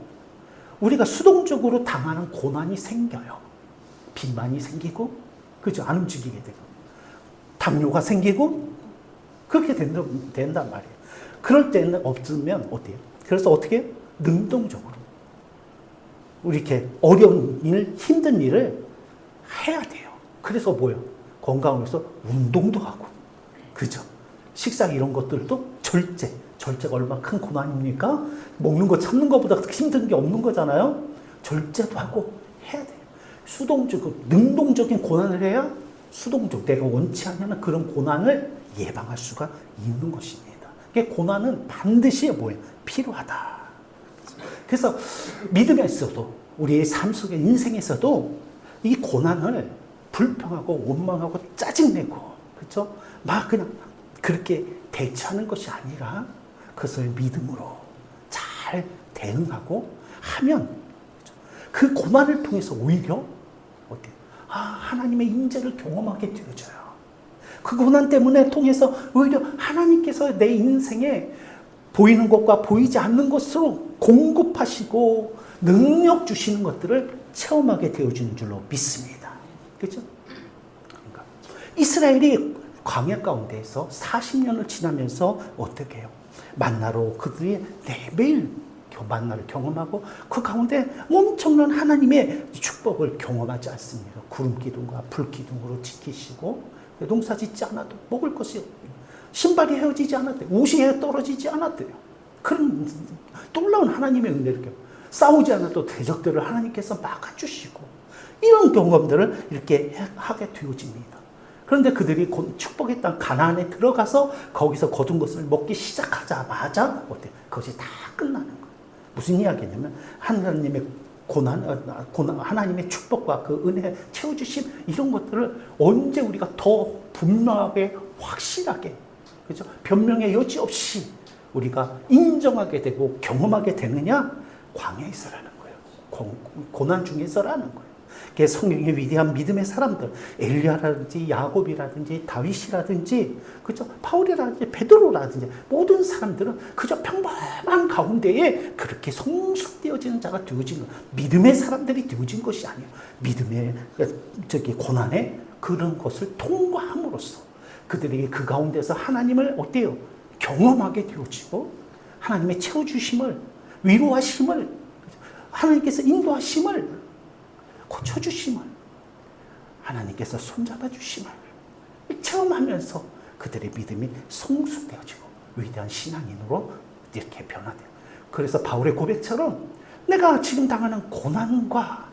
S3: 우리가 수동적으로 당하는 고난이 생겨요. 비만이 생기고 그렇죠? 안 움직이게 되고 당뇨가 생기고 그렇게 된단 말이에요. 그럴 때는 없으면 어때요? 그래서 어떻게 능동적으로 우리 이렇게 어려운 일, 힘든 일을 해야 돼요. 그래서 뭐요? 건강을 위해서 운동도 하고, 그죠? 식사 이런 것들도 절제 절제가 얼마나 큰 고난입니까? 먹는 거 참는 것보다 힘든 게 없는 거잖아요. 절제도 하고 해야 돼요. 수동적, 능동적인 고난을 해야 수동적, 내가 원치 않는 그런 고난을 예방할 수가 있는 것입니다. 고난은 반드시 뭐예요? 필요하다. 그래서 믿음에 있어도 우리의 삶 속에 인생에서도 이 고난을 불평하고 원망하고 짜증내고 그렇죠? 막 그냥 그렇게 대처하는 것이 아니라 그것을 믿음으로 잘 대응하고 하면 그 고난을 통해서 오히려 어때요? 하나님의 임재를 경험하게 되어져요. 그 고난 때문에 통해서 오히려 하나님께서 내 인생에 보이는 것과 보이지 않는 것으로 공급하시고 능력 주시는 것들을 체험하게 되어지는 줄로 믿습니다. 그렇죠? 그러니까 이스라엘이 광야 가운데에서 40년을 지나면서 어떻게 해요? 만나로 그들이 매일 만나를 경험하고 그 가운데 엄청난 하나님의 축복을 경험하지 않습니까? 구름 기둥과 불 기둥으로 지키시고 농사 짓지 않아도 먹을 것이 없대요. 신발이 헤어지지 않았대요. 옷이 떨어지지 않았대요. 그런 놀라운 하나님의 은혜를 싸우지 않아도 대적들을 하나님께서 막아주시고 이런 경험들을 이렇게 하게 되어집니다. 그런데 그들이 축복의 땅 가나안에 들어가서 거기서 거둔 것을 먹기 시작하자마자 어때요? 그것이 다 끝나는 거예요. 무슨 이야기냐면 하나님의 하나님의 축복과 그 은혜 채워주심 이런 것들을 언제 우리가 더 분명하게 확실하게 그렇죠? 변명의 여지 없이 우리가 인정하게 되고 경험하게 되느냐? 광야에서라는 거예요. 고난 중에서라는 거예요. 그래서 성경의 위대한 믿음의 사람들, 엘리야라든지 야곱이라든지 다윗이라든지 그죠? 바울이라든지 베드로라든지 모든 사람들은 그저 평범한 가운데에 그렇게 성숙되어지는 자가 되어진 믿음의 사람들이 되어진 것이 아니에요. 믿음의 고난에 그런 것을 통과함으로써 그들에게 그 가운데서 하나님을 어때요? 경험하게 되어지고 하나님의 채워주심을 위로하심을 하나님께서 인도하심을 고쳐주심을 하나님께서 손잡아 주심을 체험하면서 그들의 믿음이 성숙되어지고 위대한 신앙인으로 이렇게 변화돼요. 그래서 바울의 고백처럼 내가 지금 당하는 고난과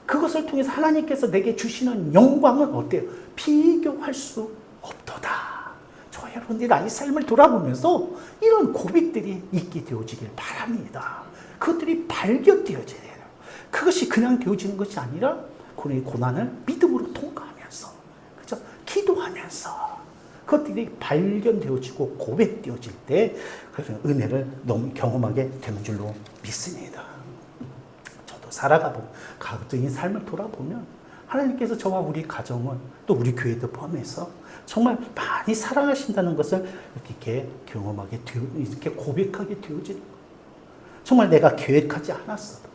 S3: 그것을 통해서 하나님께서 내게 주시는 영광은 어때요? 비교할 수 없도다. 저 여러분들이 나의 삶을 돌아보면서 이런 고백들이 있게 되어지길 바랍니다. 그것들이 발견되어져야 돼요. 그것이 그냥 되어지는 것이 아니라 고난을 믿음으로 통과하면서 그죠? 기도하면서 그것들이 발견되어지고 고백되어질 때 그래서 은혜를 너무 경험하게 되는 줄로 믿습니다. 저도 살아가고 가족적인 삶을 돌아보면 하나님께서 저와 우리 가정을 또 우리 교회도 포함해서 정말 많이 사랑하신다는 것을 이렇게 경험하게 이렇게 고백하게 되어지는 거예요. 정말 내가 계획하지 않았어도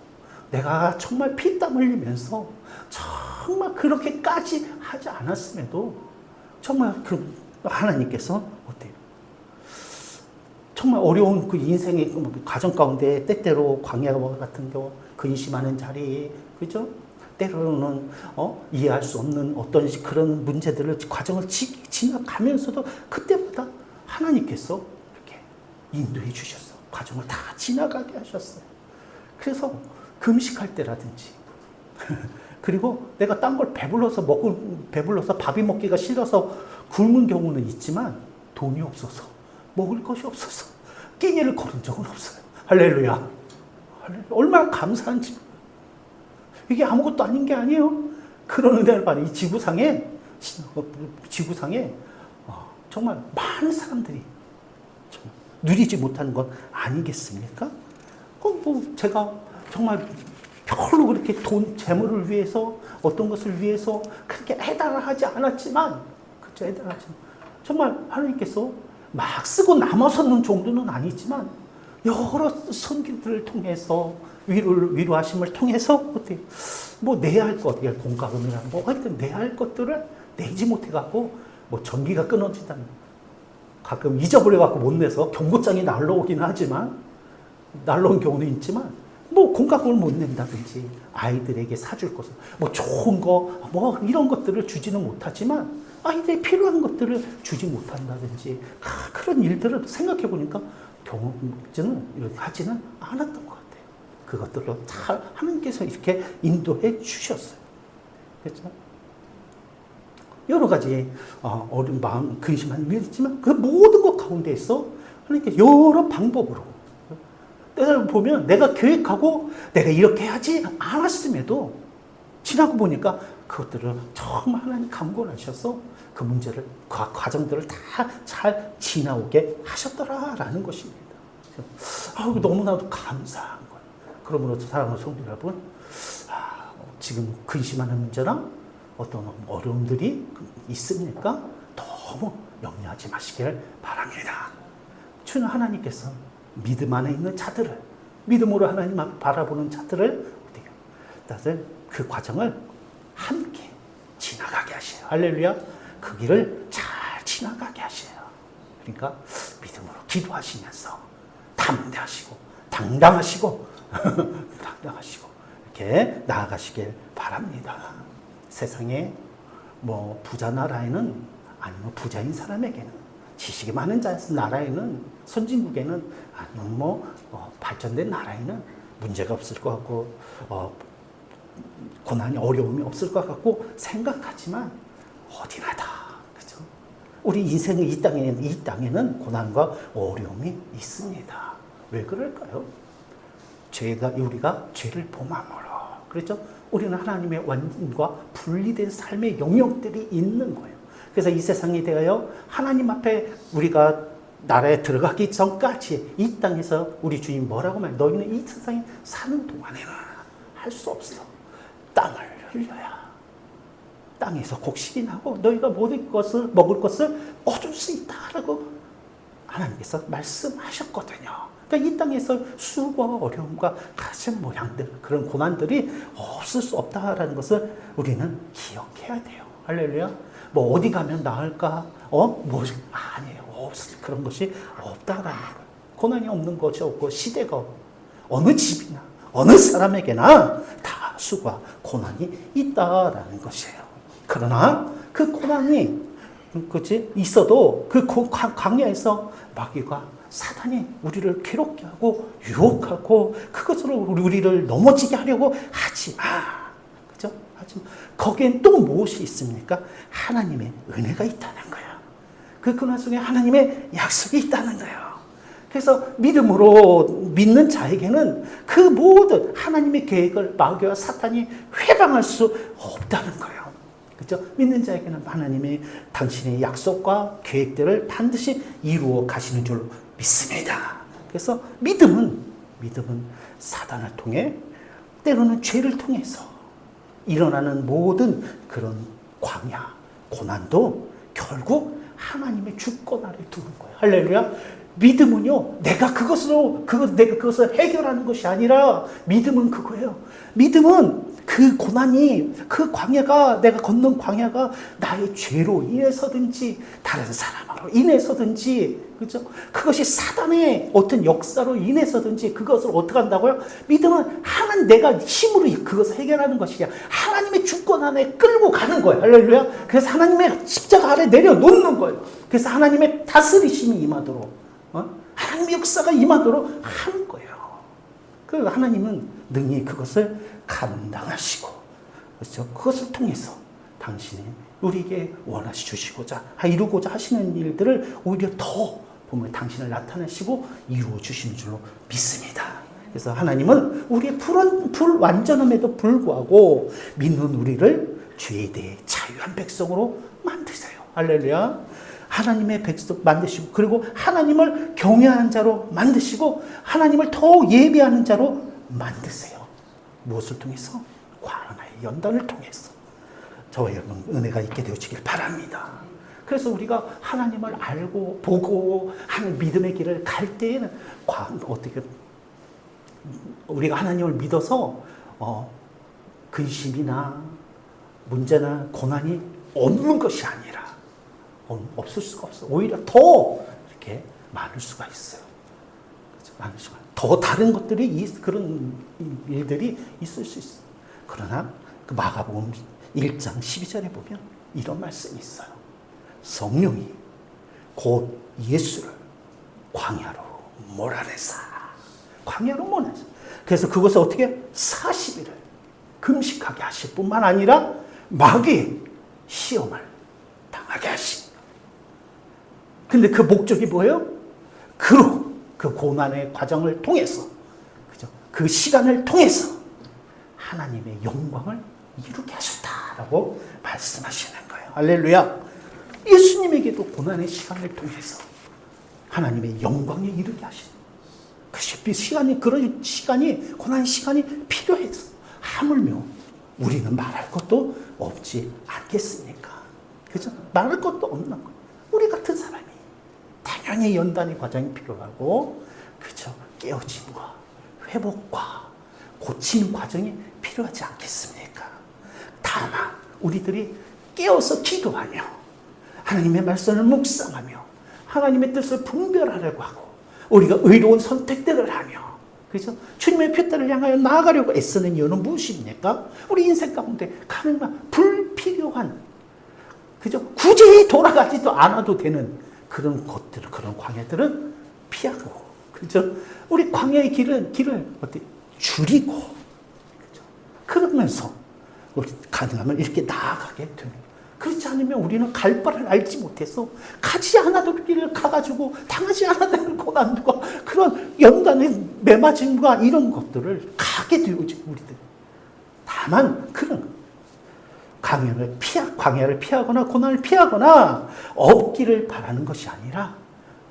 S3: 내가 정말 피땀 흘리면서 정말 그렇게까지 하지 않았음에도 정말 그 하나님께서 어때요? 정말 어려운 그 인생의 가정 가운데 때때로 광야와 같은 경우 근심하는 자리, 그죠? 때로는 이해할 수 없는 어떤 그런 문제들을 과정을 지나가면서도 그때마다 하나님께서 이렇게 인도해 주셨어. 과정을 다 지나가게 하셨어요. 그래서 금식할 때라든지 그리고 내가 딴 걸 배불러서 밥이 먹기가 싫어서 굶은 경우는 있지만 돈이 없어서 먹을 것이 없어서 끼니를 거른 적은 없어요. 할렐루야. 얼마나 감사한지. 이게 아무것도 아닌 게 아니에요. 그런 은혜를 받는 이 지구상에 정말 많은 사람들이 정말 누리지 못하는 건 아니겠습니까? 제가 정말 별로 그렇게 재물을 위해서 어떤 것을 위해서 그렇게 해달하지 않았지만, 그렇죠, 해달하지만 정말 하나님께서 막 쓰고 남아서는 정도는 아니지만 여러 선교들을 통해서 위로하심을 통해서 어떻게 내야 할 것, 공과금이나 하여튼 내야 할 것들을 내지 못해갖고 전기가 끊어지다니 가끔 잊어버려갖고 못 내서 경고장이 날라오긴 하지만 날라온 경우는 있지만 공과금을 못 낸다든지 아이들에게 사줄 것을 좋은 거 이런 것들을 주지는 못하지만 아이들이 필요한 것들을 주지 못한다든지 그런 일들을 생각해 보니까 경험지는 이렇게 하지는 않았던 것 같아요. 그것들로 잘 하나님께서 이렇게 인도해 주셨어요. 그렇죠? 여러 가지 어린 마음, 근심한 일이 있지만 그 모든 것 가운데에서 하나님께 여러 방법으로 때를 보면 내가 계획하고 내가 이렇게 하지 않았음에도 지나고 보니까 그것들을 정말 하나님 감곤하셔서 그 문제를, 그 과정들을 다 잘 지나오게 하셨더라라는 것입니다. 너무나도 감사한 거예요. 그러므로 사랑하는 성도 여러분, 지금 근심하는 문제나 어떤 어려움들이 있습니까? 너무 염려하지 마시길 바랍니다. 주는 하나님께서 믿음 안에 있는 자들을, 믿음으로 하나님 앞 바라보는 자들을 다들 그 과정을 함께 지나가게 하셔요. 할렐루야. 그 길을 잘 지나가게 하셔요. 그러니까 믿음으로 기도하시면서 담대하시고 당당하시고 당당하시고 이렇게 나아가시길 바랍니다. 세상에 뭐 부자 나라에는, 아니면 부자인 사람에게는, 지식이 많은 나라에는, 선진국에는, 아니면 발전된 나라에는 문제가 없을 것 같고 고난이, 어려움이 없을 것 같고 생각하지만 어디나 다, 그죠? 우리 인생의 이 땅에는 고난과 어려움이 있습니다. 왜 그럴까요? 우리가 죄를 범함으로, 그렇죠? 우리는 하나님의 완전과 분리된 삶의 영역들이 있는 거예요. 그래서 이 세상에 대하여 하나님 앞에 우리가 나라에 들어가기 전까지 이 땅에서 우리 주님 뭐라고 말해요? 너희는 이 세상에 사는 동안에는 할 수 없어. 땅을 흘려야 땅에서 곡식이 나고 너희가 먹을 것을 얻을 수 있다라고 하나님께서 말씀하셨거든요. 그러니까 이 땅에서 수고와 어려움과 같은 모양들, 그런 고난들이 없을 수 없다라는 것을 우리는 기억해야 돼요. 할렐루야. 뭐 어디 가면 나을까? 아니에요. 그런 것이 없다라는 거예요. 고난이 없는 것이 없고, 시대가 없고, 어느 집이나 어느 사람에게나 다 수고와 고난이 있다라는 것이에요. 그러나 그 고난이 있어도 그 광야에서 마귀가, 사단이 우리를 괴롭게 하고 유혹하고 그것으로 우리를 넘어지게 하려고 하지 마. 그죠? 하지만 거기엔 또 무엇이 있습니까? 하나님의 은혜가 있다는 거야. 그 고난 속에 하나님의 약속이 있다는 거예요. 그래서 믿음으로 믿는 자에게는 그 모든 하나님의 계획을 마귀와 사탄이 회방할 수 없다는 거예요. 그렇죠? 믿는 자에게는 하나님의 당신의 약속과 계획들을 반드시 이루어 가시는 줄 믿습니다. 그래서 믿음은 사단을 통해, 때로는 죄를 통해서 일어나는 모든 그런 광야, 고난도 결국 하나님의 주권 아래 두는 거예요. 할렐루야. 믿음은요, 내가 그것을 해결하는 것이 아니라, 믿음은 그거예요. 믿음은 그 고난이, 그 광야가, 내가 걷는 광야가 나의 죄로 인해서든지, 다른 사람으로 인해서든지, 그죠? 그것이 사단의 어떤 역사로 인해서든지, 그것을 어떻게 한다고요? 믿음은 내가 힘으로 그것을 해결하는 것이 아니라, 하나님의 주권 안에 끌고 가는 거예요. 할렐루야. 그래서 하나님의 십자가 아래 내려놓는 거예요. 그래서 하나님의 다스리심이 임하도록, 하나님의 역사가 임하도록 하는 거예요. 그 하나님은 능히 그것을 감당하시고, 그렇죠? 그것을 통해서 당신이 우리에게 원하시 주시고자, 이루고자 하시는 일들을 오히려 더 보면 당신을 나타내시고 이루어 주시는 줄로 믿습니다. 그래서 하나님은 우리의 불완전함에도 불구하고 믿는 우리를 죄에 대해 자유한 백성으로 만드세요. 할렐루야. 하나님의 백성 만드시고, 그리고 하나님을 경외하는 자로 만드시고, 하나님을 더 예배하는 자로 만드세요. 무엇을 통해서? 광야의 연단을 통해서 저와 여러분 은혜가 있게 되어지길 바랍니다. 그래서 우리가 하나님을 알고 보고 하는 믿음의 길을 갈 때에는 어떻게 우리가 하나님을 믿어서 근심이나 문제나 고난이 없는 것이 아니라, 없을 수가 없어. 오히려 더 이렇게 많을 수가 있어요. 그렇죠? 많을 수가. 더 다른 것들이, 그런 일들이 있을 수 있어요. 그러나 그 마가복음 1장 12절에 보면 이런 말씀이 있어요. 성령이 곧 예수를 광야로 몰아내사. 광야로 몰아내사. 그래서 그것을 어떻게 40일을 금식하게 하실 뿐만 아니라 마귀의 시험을 당하게 하십니다. 근데 그 목적이 뭐예요? 그 고난의 과정을 통해서, 그죠? 그 시간을 통해서 하나님의 영광을 이루게 하셨다라고 말씀하시는 거예요. 할렐루야. 예수님에게도 고난의 시간을 통해서 하나님의 영광을 이루게 하시는 그런 시간이, 고난 시간이 필요해서 하물며 우리는 말할 것도 없지 않겠습니까? 그죠? 말할 것도 없는 거예요. 우리 같은 사람이 당연히 연단의 과정이 필요하고, 그죠? 깨어짐과 회복과 고치는 과정이 필요하지 않겠습니까? 다만 우리들이 깨어서 기도하며 하나님의 말씀을 묵상하며 하나님의 뜻을 분별하려고 하고 우리가 의로운 선택들을 하며, 그죠? 주님의 표대를 향하여 나아가려고 애쓰는 이유는 무엇입니까? 우리 인생 가운데 가능한 불필요한, 그죠? 굳이 돌아가지도 않아도 되는 그런 것들을, 그런 광야들은 피하고, 그죠? 우리 광야의 길을 어떻게 줄이고, 그죠? 그러면서 우리 가능하면 이렇게 나아가게 됩니다. 그렇지 않으면 우리는 갈 바를 알지 못해서 가지 않아도 길을 가가지고 당하지 않아도 되는 고난과 그런 연단의 매맞음과 이런 것들을 가게 되오지, 우리들. 다만 그런 광야를 피하거나 고난을 피하거나 없기를 바라는 것이 아니라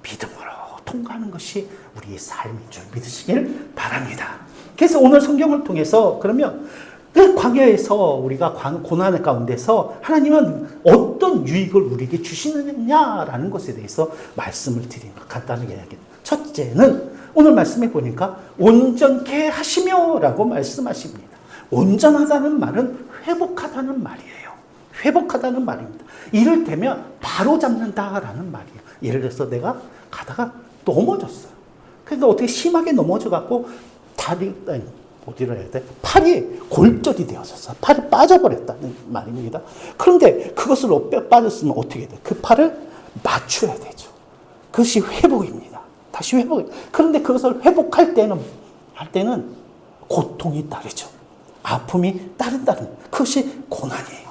S3: 믿음으로 통과하는 것이 우리의 삶인 줄 믿으시길 바랍니다. 그래서 오늘 성경을 통해서 그러면 그 광야에서 우리가 고난 가운데서 하나님은 어떤 유익을 우리에게 주시느냐라는 것에 대해서 말씀을 드리는 것, 간단하게 이야기합니다. 첫째는 오늘 말씀해 보니까 온전케 하시며 라고 말씀하십니다. 온전하다는 말은 회복하다는 말이에요. 회복하다는 말입니다. 이를테면 바로 잡는다라는 말이에요. 예를 들어서 내가 가다가 넘어졌어요. 그래서 어떻게 심하게 넘어져갖고 어디로 해야 돼? 팔이 골절이 되어졌어. 팔이 빠져버렸다는 말입니다. 그런데 그것을 빠졌으면 어떻게 돼? 그 팔을 맞춰야 되죠. 그것이 회복입니다. 다시 회복. 그런데 그것을 회복할 때는 고통이 따르죠. 아픔이 따른다는 그것이 고난이에요.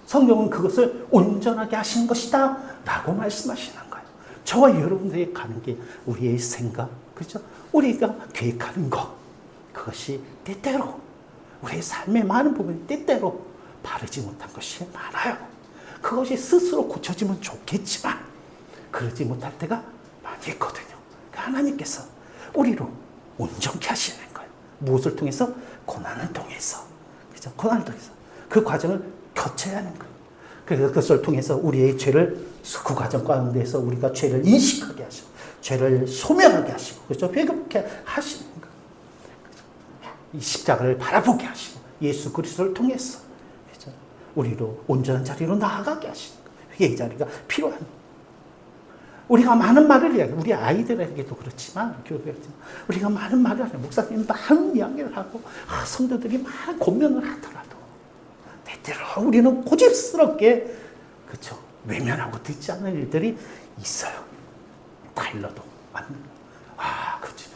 S3: 성경은 그것을 온전하게 하시는 것이다 라고 말씀하시는 거예요. 저와 여러분들이 가는 게 우리의 생각, 그렇죠? 우리가 계획하는 것, 그것이 때때로 우리의 삶의 많은 부분이 때때로 바르지 못한 것이 많아요. 그것이 스스로 고쳐지면 좋겠지만 그러지 못할 때가 많이 있거든요. 하나님께서 우리로 온전케 하시는 거예요. 무엇을 통해서? 고난을 통해서. 그죠? 고난을 통해서. 그 과정을 거쳐야 하는 거예요. 그래서 그것을 통해서 우리의 죄를, 그 과정 가운데서 우리가 죄를 인식하게 하시고, 죄를 소멸하게 하시고, 그렇죠? 회복케 하시는 거예요. 이 십자가를 바라보게 하시고, 예수 그리스도를 통해서, 그렇죠? 우리로 온전한 자리로 나아가게 하시는 거예요. 회개의 자리가 필요한 거예요. 우리가 많은 말을 이야기해요. 우리 아이들에게도 그렇지만, 우리가 많은 말을 하죠. 목사님 많은 이야기를 하고, 성도들이 많은 권면을 하더라도, 때때로 우리는 고집스럽게, 그렇죠, 외면하고 듣지 않는 일들이 있어요. 달러도 맞는, 그렇지.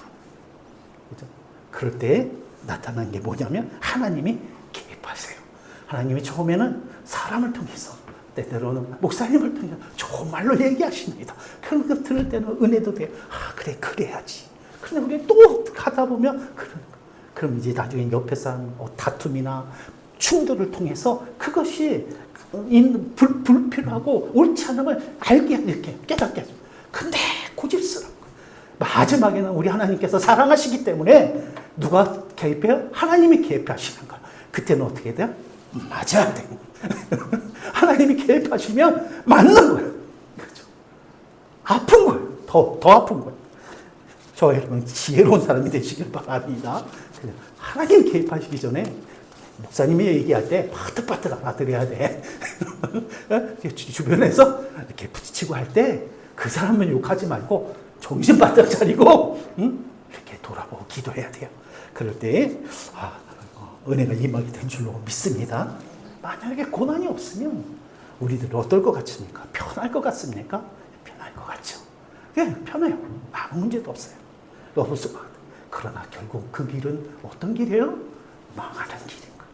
S3: 그렇죠? 그럴 때 나타난 게 뭐냐면, 하나님이 개입하세요. 하나님이 처음에는 사람을 통해서, 때때로는 목사님을 통해서 좋은 말로 얘기하십니다. 그런 거 들을 때는 은혜도 돼요. 그래, 그래야지. 그런데 우리 또 가다 보면 그럼 이제 나중에 옆에 사람 다툼이나 충돌을 통해서 그것이 불필요하고 옳지 않음을 알게 이렇게 깨닫게 하죠. 근데 고집스럽고 마지막에는 우리 하나님께서 사랑하시기 때문에 누가 개입해요? 하나님이 개입하시는 거예요. 그때는 어떻게 돼요? 맞아야 돼요. 하나님이 개입하시면 맞는 거예요. 그렇죠? 아픈 거예요. 더 아픈 거예요. 저 여러분 지혜로운 사람이 되시길 바랍니다. 하나님 개입하시기 전에 목사님이 얘기할 때 바득바득 알아들어야 돼. 주변에서 이렇게 부딪히고 할 때 그 사람은 욕하지 말고 정신 바짝 차리고 이렇게 돌아보고 기도해야 돼요. 그럴 때 은혜가 임하게 된 줄로 믿습니다. 만약에 고난이 없으면 우리들 어떨 것 같습니까? 편할 것 같습니까? 편할 것 같죠. 예, 편해요. 아무 문제도 없어요. 없을 것 같아요. 그러나 결국 그 길은 어떤 길이에요? 망하는 길인 거예요.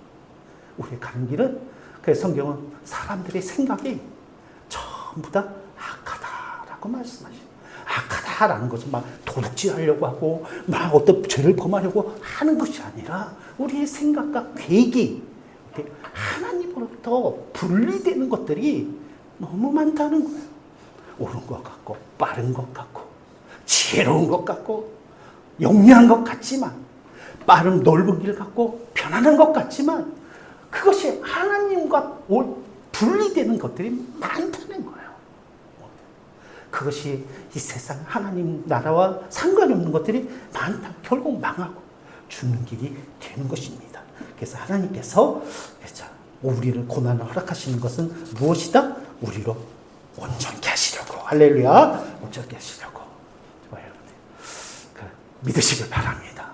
S3: 우리 가는 길은, 그래서 성경은 사람들의 생각이 전부 다 악하다라고 말씀하셔요. 악하다라는 것은 막 도둑질하려고 하고 막 어떤 죄를 범하려고 하는 것이 아니라 우리의 생각과 계획이 하나님으로부터 분리되는 것들이 너무 많다는 거예요. 옳은 것 같고 빠른 것 같고 지혜로운 것 같고 영리한 것 같지만, 빠른 넓은 길 같고 편안한 것 같지만, 그것이 하나님과 분리되는 것들이 많다는 거예요. 그것이 이 세상 하나님 나라와 상관이 없는 것들이 많다. 결국 망하고 죽는 길이 되는 것입니다. 그래서 하나님께서 우리를 고난을 허락하시는 것은 무엇이다? 우리로 온전케 하시려고. 할렐루야. 온전케 하시려고. 믿으시길 바랍니다.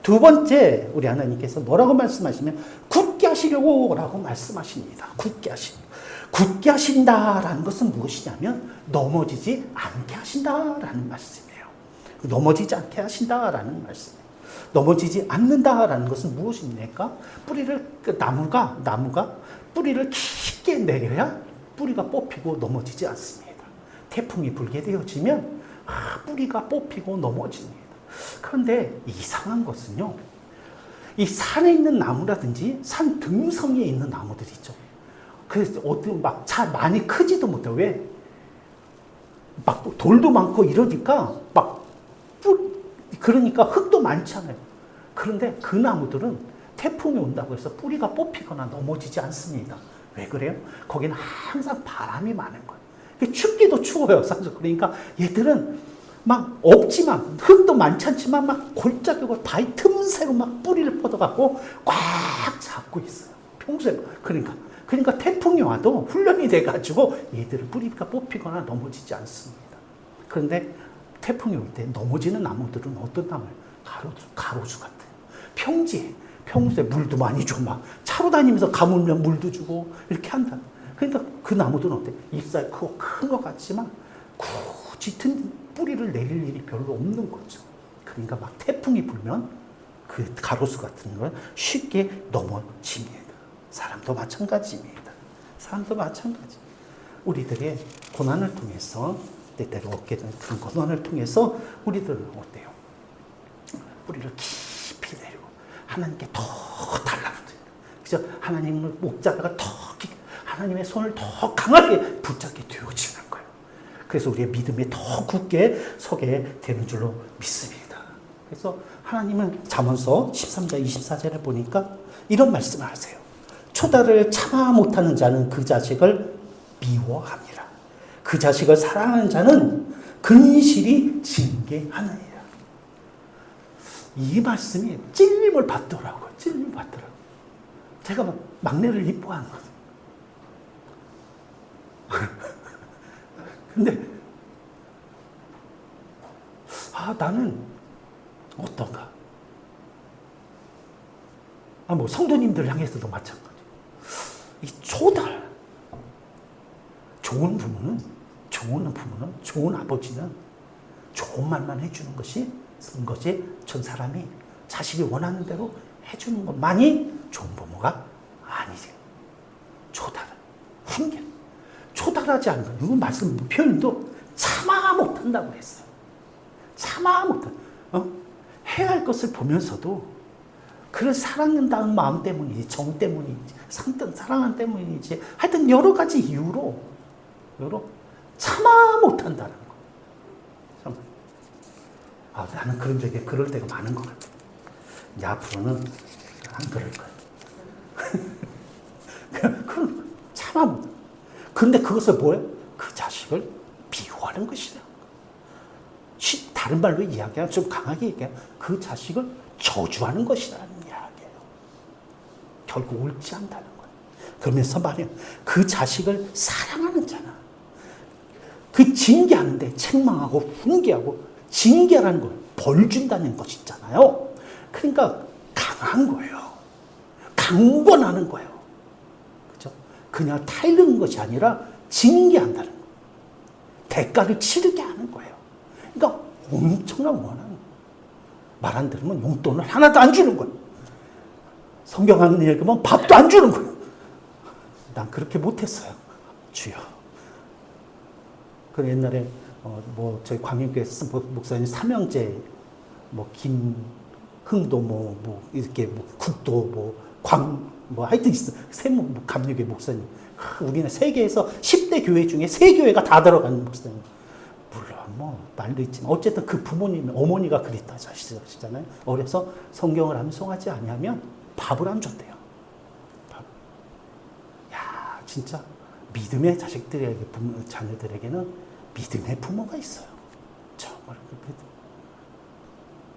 S3: 두 번째, 우리 하나님께서 뭐라고 말씀하시면 굳게 하시려고 라고 말씀하십니다. 굳게 하시려고. 굳게 하신다라는 것은 무엇이냐면 넘어지지 않게 하신다라는 말씀이에요. 넘어지지 않게 하신다라는 말씀이에요. 넘어지지 않는다라는 것은 무엇입니까? 뿌리를, 나무가 뿌리를 깊게 내려야 뿌리가 뽑히고 넘어지지 않습니다. 태풍이 불게 되어지면 뿌리가 뽑히고 넘어집니다. 그런데 이상한 것은요, 이 산에 있는 나무라든지 산 등성이에 있는 나무들이 있죠. 그래서 어떤 막 잘 많이 크지도 못해요. 왜? 막 돌도 많고 이러니까 그러니까 흙도 많잖아요. 그런데 그 나무들은 태풍이 온다고 해서 뿌리가 뽑히거나 넘어지지 않습니다. 왜 그래요? 거기는 항상 바람이 많은 거예요. 춥기도 추워요. 그러니까 얘들은 막 없지만, 흙도 많지 않지만 막 골짜기고 바위 틈새로 막 뿌리를 뻗어갖고 꽉 잡고 있어요. 평소에. 그러니까 태풍이 와도 훈련이 돼가지고 얘들은 뿌리가 뽑히거나 넘어지지 않습니다. 그런데 태풍이 올 때 넘어지는 나무들은 어떤 나무예요? 가로수 같아요. 평소에 물도 많이 주고 막 차로 다니면서 가물면 물도 주고 이렇게 한다. 그러니까 그 나무들은 어때? 잎사귀 크고 큰 것 같지만 굳이 뿌리를 내릴 일이 별로 없는 거죠. 그러니까 막 태풍이 불면 그 가로수 같은 건 쉽게 넘어집니다. 사람도 마찬가지입니다. 우리들의 고난을 통해서, 때때로 얻게 되는 그런 고난을 통해서 우리들은 어때요? 뿌리를 깊이 내리고 하나님께 더 달라붙어요. 그래서 하나님을 목자다가 더 깊이, 하나님의 손을 더 강하게 붙잡게 되어지는 거예요. 그래서 우리의 믿음이 더 굳게 서게 되는 줄로 믿습니다. 그래서 하나님은 잠언서 13장 24절에 보니까 이런 말씀을 하세요. 초다를 참아 못하는 자는 그 자식을 미워함이라. 그 자식을 사랑하는 자는 근실이 징계하느니라. 이 말씀이 찔림을 받더라고요. 제가 막내를 이뻐하는 거예요. 근데 나는 어떤가? 성도님들 향해서도 마찬가지. 이 초달, 좋은 부모는, 좋은 아버지는 좋은 말만 해주는 것이 전 사람이 자식이 원하는 대로 해주는 것만이 좋은 부모가 아니세요. 초달은 훈계. 초달하지 않는 것. 이거 말씀 표현도 참아 못한다고 했어요. 해야 할 것을 보면서도 그를 사랑한다는 마음 때문이지, 정 때문이지, 사랑한 때문이지, 하여튼 여러 가지 이유로 참아 못한다는 거. 나는 그럴 때가 많은 것 같아. 이제 앞으로는 안 그럴 거야. 그럼 참아 못. 그런데 그것을 뭐예요? 그 자식을 미워하는 것이다. 다른 말로 이야기하면 좀 강하게 얘기하면 그 자식을 저주하는 것이라는 이야기예요. 결국 옳지 않다는 거예요. 그러면서 말해요. 그 자식을 사랑하는 자는 그 징계하는데 책망하고 훈계하고 징계라는 걸 벌 준다는 것이 있잖아요. 그러니까 강한 거예요. 강권하는 거예요. 그죠? 그냥 타이르는 것이 아니라 징계한다는 거예요. 대가를 치르게 하는 거예요. 그러니까 엄청난 원하는 거예요. 말 안 들으면 용돈을 하나도 안 주는 거예요. 성경 안 읽으면 밥도 안 주는 거예요. 난 그렇게 못했어요. 주여. 그 옛날에 저희 광림교회에서 목사님 삼형제 김흥도 이렇게 국도 하여튼 있어. 감리교회 목사님. 우리는 세계에서 10대 교회 중에 3교회가 다 들어가는 목사님. 물론 말도 있지만 어쨌든 그 부모님, 어머니가 그랬다 하시잖아요. 어려서 성경을 암송하지 아니하면 밥을 안 줬대요. 야, 진짜 믿음의 자식들에게, 자녀들에게는 믿음의 부모가 있어요. 정말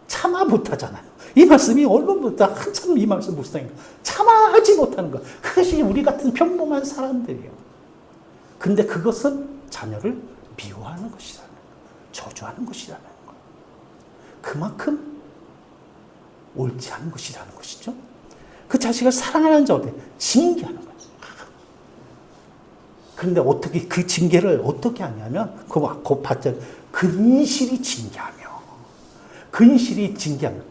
S3: 참아 못하잖아요. 이 말씀이 언론보다 한참 이 말씀 묵상해요. 참아하지 못하는 것. 그것이 우리 같은 평범한 사람들이에요. 근데 그것은 자녀를 미워하는 것이라는 거, 저주하는 것이라는 거. 그만큼 옳지 않은 것이라는 것이죠. 그 자식을 사랑하는 자한테 징계하는 거예요. 그런데 어떻게 그 징계를 어떻게 하냐면 그 봤죠. 근실이 징계하며, 근실이 징계하며,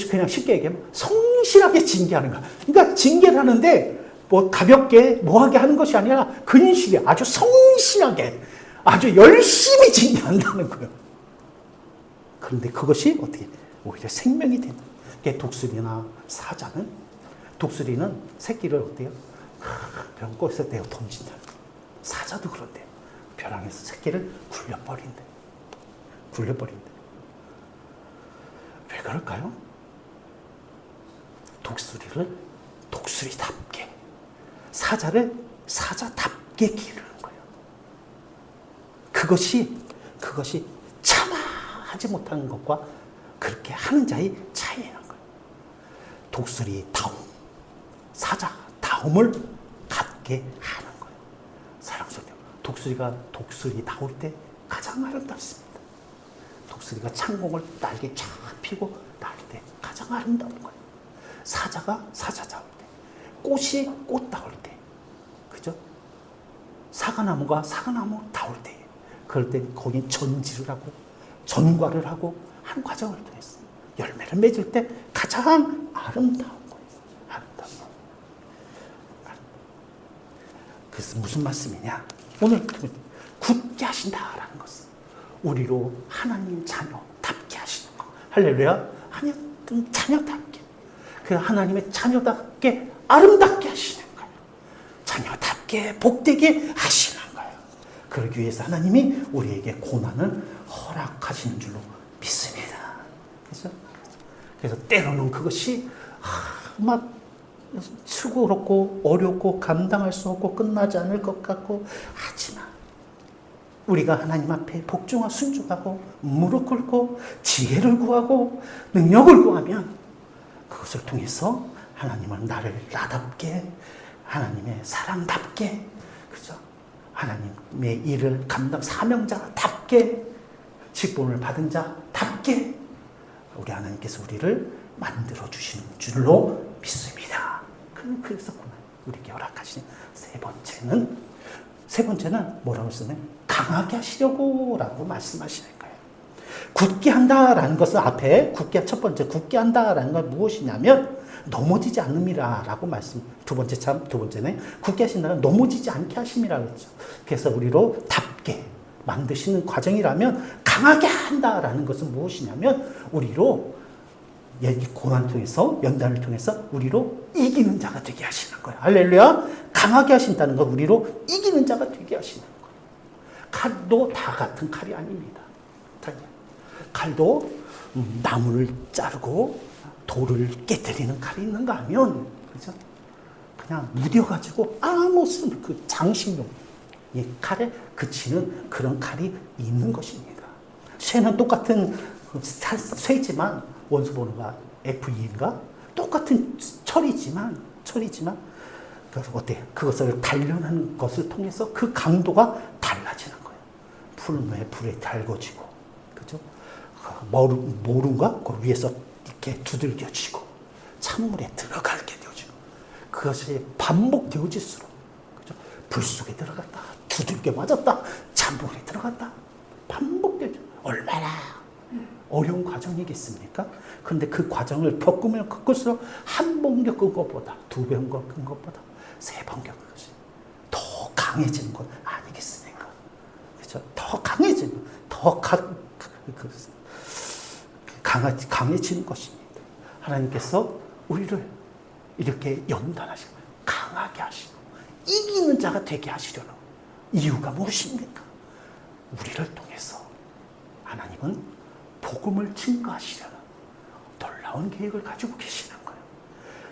S3: 그냥 쉽게 얘기하면 성실하게 징계하는 거야. 그러니까 징계를 하는데 가볍게 뭐하게 하는 것이 아니라 근실이 아주 성실하게, 아주 열심히 징계한다는 거예요. 그런데 그것이 어떻게 오히려 생명이 되는 게, 독수리나 사자는, 독수리는 새끼를 어때요? 벼랑골에서 내어 던진다. 사자도 그런데 벼랑에서 새끼를 굴려버린대. 왜 그럴까요? 독수리를 독수리답게, 사자를 사자답게 기르는 거예요. 그것이 참아하지 못하는 것과 그렇게 하는 자의 차이라는 거예요. 독수리다움, 사자다움을 갖게 하는 거예요. 사랑스러운 독수리가 독수리다울 때 가장 아름답습니다. 독수리가 창공을 날개 쫙 펴고 날 때 가장 아름다운 거예요. 사자가 사자다울 때, 꽃이 꽃다울 때, 그죠? 사과나무가 사과나무 다울 때, 그럴 때 거기 전지를 하고 전과를 하고 한 과정을 통해서 열매를 맺을 때 가장 아름다운 거예요. 아름다운 거. 그래서 무슨 말씀이냐? 오늘 굳게 하신다라는 것은 우리로 하나님 자녀답게 하시는 거. 할렐루야. 하나님 자녀답게. 그 하나님의 자녀답게 아름답게 하시는 거예요. 자녀답게 복되게 하시는 거예요. 그러기 위해서 하나님이 우리에게 고난을 허락하시는 줄로 믿습니다. 그래서 때로는 그것이 막 수고롭고 어렵고 감당할 수 없고 끝나지 않을 것 같고, 하지만 우리가 하나님 앞에 복종하고 순종하고 무릎 꿇고 지혜를 구하고 능력을 구하면 그것을 통해서 하나님은 나를 나답게, 하나님의 사랑답게, 그죠? 하나님의 일을 감당 사명자답게, 직분을 받은 자답게 우리 하나님께서 우리를 만들어 주시는 줄로 믿습니다. 그래서 우리에게 허락하신 세 번째는 뭐라고 쓰나요? 강하게 하시려고 라고 말씀하시는 거예요. 굳게 한다라는 것은 앞에 첫 번째 굳게 한다라는 건 무엇이냐면 넘어지지 않음이라 라고 두 번째는 굳게 하신다는 넘어지지 않게 하심이라 그랬죠. 그래서 우리로 답게 만드시는 과정이라면, 강하게 한다라는 것은 무엇이냐면 우리로 고난 통해서, 연단을 통해서 우리로 이기는 자가 되게 하시는 거예요. 할렐루야. 강하게 하신다는 건 우리로 이기는 자가 되게 하시는 거예요. 칼도 다 같은 칼이 아닙니다. 칼도 나무를 자르고 돌을 깨뜨리는 칼이 있는가 하면, 그죠? 그냥 무뎌가지고 아무 그 장식용 이 칼에 그치는 그런 칼이 있는 것입니다. 쇠는 똑같은 쇠지만, 원소 번호가 Fe2인가? 똑같은 철이지만 그래서 어때요? 그것을 단련하는 것을 통해서 그 강도가 달라지는 거예요. 불에 달궈지고, 그죠? 모름과 그 위에서 이렇게 두들겨지고, 찬물에 들어가게 되어지고, 그것이 반복되어질수록, 그죠? 불 속에 들어갔다, 두들겨 맞았다, 찬물에 들어갔다, 반복되죠. 어려운 과정이겠습니까? 그런데 그 과정을 겪으면 겪을수록 한 번 겪은 것보다, 두 번 겪은 것보다, 세 번 겪은 것이 더 강해지는 것 아니겠습니까? 그렇죠? 더 강해지는, 강해지는 것입니다. 하나님께서 우리를 이렇게 연단하시고 강하게 하시고 이기는 자가 되게 하시려는 이유가 무엇입니까? 우리를 통해서 하나님은 복음을 증거하시려는 놀라운 계획을 가지고 계시는 거예요.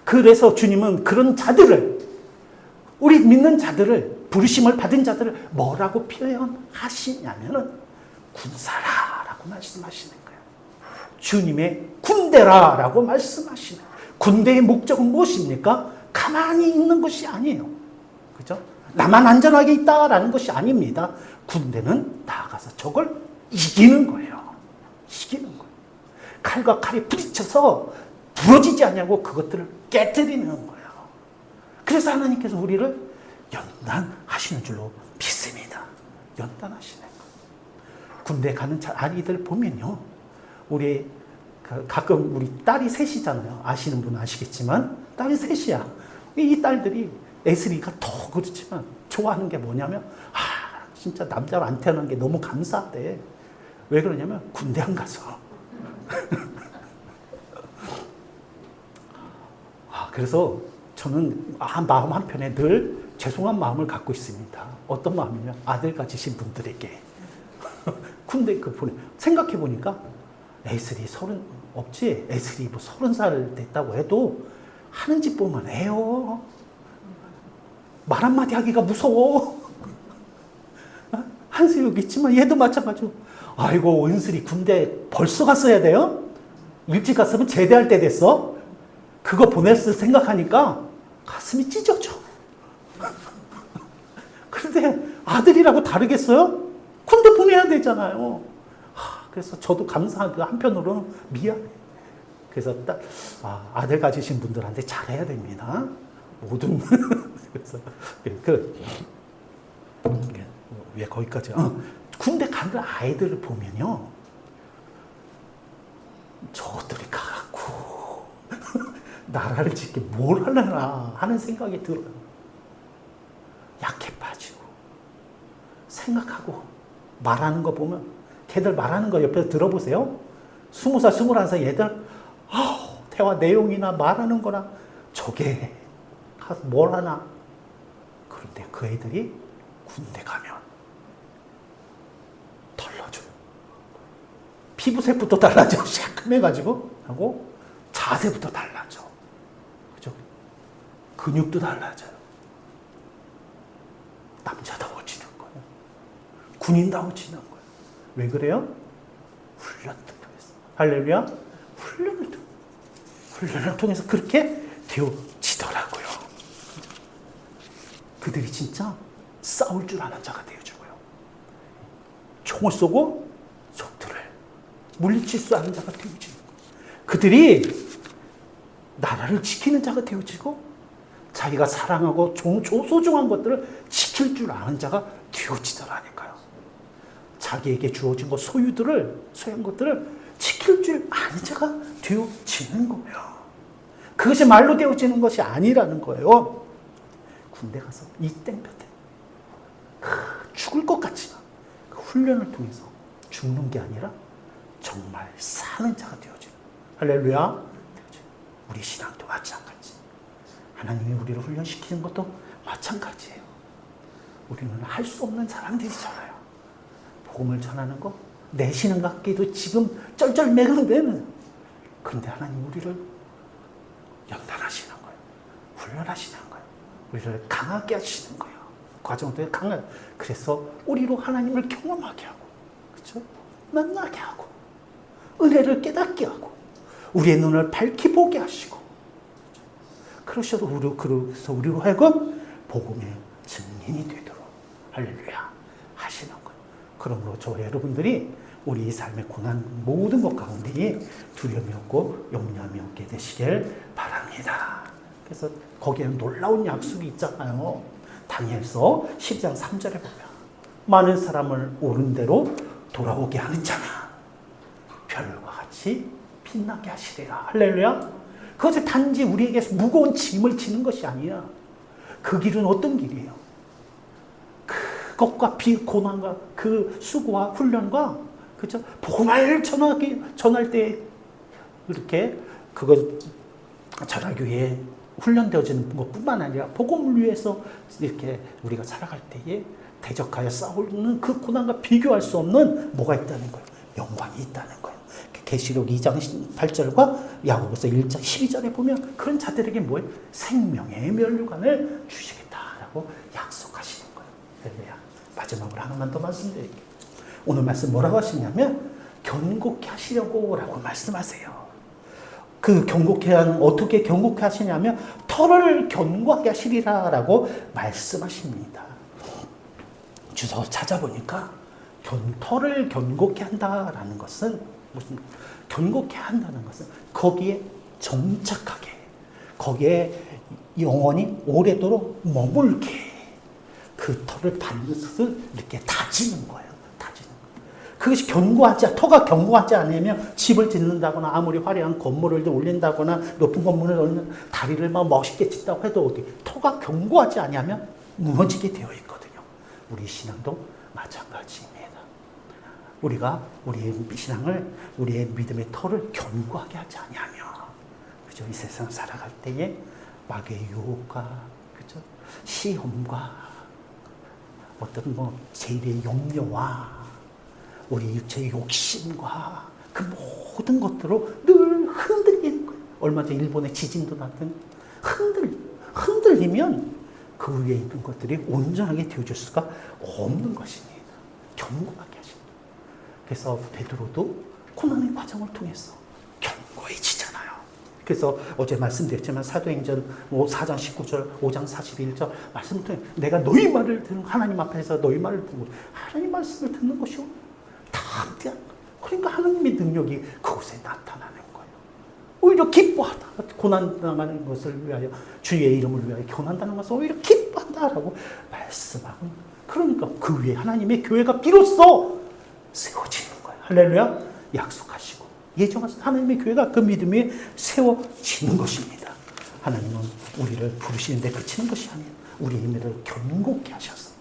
S3: 그래서 주님은 그런 자들을, 우리 믿는 자들을, 부르심을 받은 자들을 뭐라고 표현하시냐면은 군사라라고 말씀하시는 거예요. 주님의 군대라라고 말씀하시는 거예요. 군대의 목적은 무엇입니까? 가만히 있는 것이 아니에요. 그죠? 나만 안전하게 있다라는 것이 아닙니다. 군대는 나아가서 적을 이기는 거예요. 이기는 거예요. 칼과 칼이 부딪혀서 부러지지 않냐고 그것들을 깨뜨리는 거예요. 그래서 하나님께서 우리를 연단하시는 줄로 믿습니다. 연단하시는 거예요. 군대 가는 아이들 보면요, 우리 가끔 우리 딸이 셋이잖아요. 아시는 분은 아시겠지만 딸이 셋이야. 이 딸들이 애슬이가 더 그렇지만 좋아하는 게 뭐냐면 진짜 남자로 안 태어난 게 너무 감사하대. 왜 그러냐면 군대 안 가서. 그래서 저는 마음 한편에 늘 죄송한 마음을 갖고 있습니다. 어떤 마음이냐? 아들 가지신 분들에게. 군대 생각해 보니까 애슬이 없지. 애슬이 30살 됐다고 해도 하는 짓 보면 해요. 말 한마디 하기가 무서워. 한수육 있지만 얘도 마찬가지고. 아이고, 은슬이 군대 벌써 갔어야 돼요? 일찍 갔으면 제대할 때 됐어? 그거 보냈을 생각하니까 가슴이 찢어져. 그런데 아들이라고 다르겠어요? 군대 보내야 되잖아요. 그래서 저도 감사하고 한편으로는 미안해. 그래서 아들 가지신 분들한테 잘해야 됩니다. 모든. 그래서 왜 거기까지? 군대 가는 아이들을 보면요, 저들이 가갖고 나라를 짓게 뭘 하려나 하는 생각이 들어요. 약해 빠지고 생각하고 말하는 거 보면, 걔들 말하는 거 옆에서 들어보세요. 20살, 21살 얘들 대화 내용이나 말하는 거나 저게 가서 뭘 하나. 그런데 그 애들이 군대 가면 달라져요. 피부색부터 달라져. 시커매가지고 하고 자세부터 달라져. 그죠? 근육도 달라져요. 남자다워지는 거예요. 군인다워지는 거예요. 왜 그래요? 훈련을 통해서. 할렐루야. 훈련을 통해서 그렇게 되어지더라고요. 그들이 진짜 싸울 줄 아는 자가 되어주고요. 총을 쏘고 적들을 물리칠 수 아는 자가 되어지는 거예요. 그들이 나라를 지키는 자가 되어지고 자기가 사랑하고 소중한 것들을 지킬 줄 아는 자가 되어지더라니까요. 자기에게 주어진 것, 소유한 것들을 지킬 줄 아는 자가 되어지는 거예요. 그것이 말로 되어지는 것이 아니라는 거예요. 군대 가서 이 땡볕에 죽을 것 같지만 그 훈련을 통해서 죽는 게 아니라 정말 사는 자가 되어지는. 할렐루야. 우리 신앙도 마찬가지. 하나님이 우리를 훈련시키는 것도 마찬가지예요. 우리는 할 수 없는 사람들이잖아요. 복음을 전하는 거 내 신앙 같기도 지금 쩔쩔매는데는, 그런데 하나님 우리를 연단하시는 거예요. 훈련하시는 거예요. 우리를 강하게 하시는 거예요. 과정도 강하게. 그래서 우리로 하나님을 경험하게 하고, 그렇죠? 만나게 하고, 은혜를 깨닫게 하고, 우리의 눈을 밝히 보게 하시고, 그러셔도 그래서 우리로 하여금 복음의 증인이 되도록 할렐루야 하시는 거예요. 그러므로 저 여러분들이 우리 이 삶의 고난 모든 것 가운데에 두려움이 없고 염려함이 없게 되시길 바랍니다. 그래서 거기에는 놀라운 약속이 있잖아요. 다니엘서 10장 3절에 보면 많은 사람을 옳은 대로 돌아오게 하는 자나 별과 같이 빛나게 하시리라. 할렐루야. 그것은 단지 우리에게 무거운 짐을 지는 것이 아니야. 그 길은 어떤 길이에요? 그것과 고난과 그 수고와 훈련과, 그죠? 복음을 전할 때 이렇게 그거 전하기 위해 훈련되어지는 것뿐만 아니라 복음을 위해서 이렇게 우리가 살아갈 때에 대적하여 싸우는 그 고난과 비교할 수 없는 뭐가 있다는 거예요? 영광이 있다는 거예요. 계시록 2장 8절과 야고보서 1장 12절에 보면 그런 자들에게 뭐예요? 생명의 면류관을 주시겠다라고 약속하시는 거예요. 할렐루야. 마지막으로 하나만 더 말씀드릴게요. 오늘 말씀 뭐라고 하시냐면 견고케 하시려고 라고 말씀하세요. 그 어떻게 견고케 하시냐면 털을 견고하게 하시리라 라고 말씀하십니다. 주소 찾아보니까 털을 견고케 한다라는 것은 무슨, 견고케 한다는 것은 거기에 정착하게, 거기에 영원히 오래도록 머물게 그 털을 반드시 이렇게 다지는 거예요. 그것이 터가 견고하지 않으면 집을 짓는다거나 아무리 화려한 건물을 올린다거나 높은 건물을 올리는 다리를 막 멋있게 짓다고 해도 터가 견고하지 않으면 무너지게 되어 있거든요. 우리 신앙도 마찬가지입니다. 우리가 우리의 신앙을, 우리의 믿음의 터를 견고하게 하지 않으면, 그죠? 이 세상 살아갈 때에 마귀의 유혹과, 그죠? 시험과 어떤 죄의 염려와 우리 육체의 욕심과 그 모든 것들로 늘 흔들리는 거예요. 얼마 전 일본의 지진도 났더니 흔들리면 그 위에 있는 것들이 온전하게 되어줄 수가 없는 것입니다. 견고하게 하십니다. 그래서 베드로도 고난의 과정을 통해서 견고해지잖아요. 그래서 어제 말씀드렸지만 사도행전 4장 19절, 5장 41절 말씀을 통해 내가 너희 말을 듣는, 하나님 앞에서 너희 말을 듣는, 하나님 말씀을 듣는 것이요 담대한, 그러니까 하나님의 능력이 그곳에 나타나는 거예요. 오히려 기뻐하다. 고난당하는 것을 위하여, 주의 이름을 위하여 고난당하는 것을 오히려 기뻐한다라고 말씀하고, 그러니까 그 위에 하나님의 교회가 비로소 세워지는 거예요. 할렐루야. 약속하시고 예정하신 하나님의 교회가 그 믿음에 세워지는 것입니다. 하나님은 우리를 부르시는데 그치는 것이 아니에요. 우리의 힘을 견고케 하셔서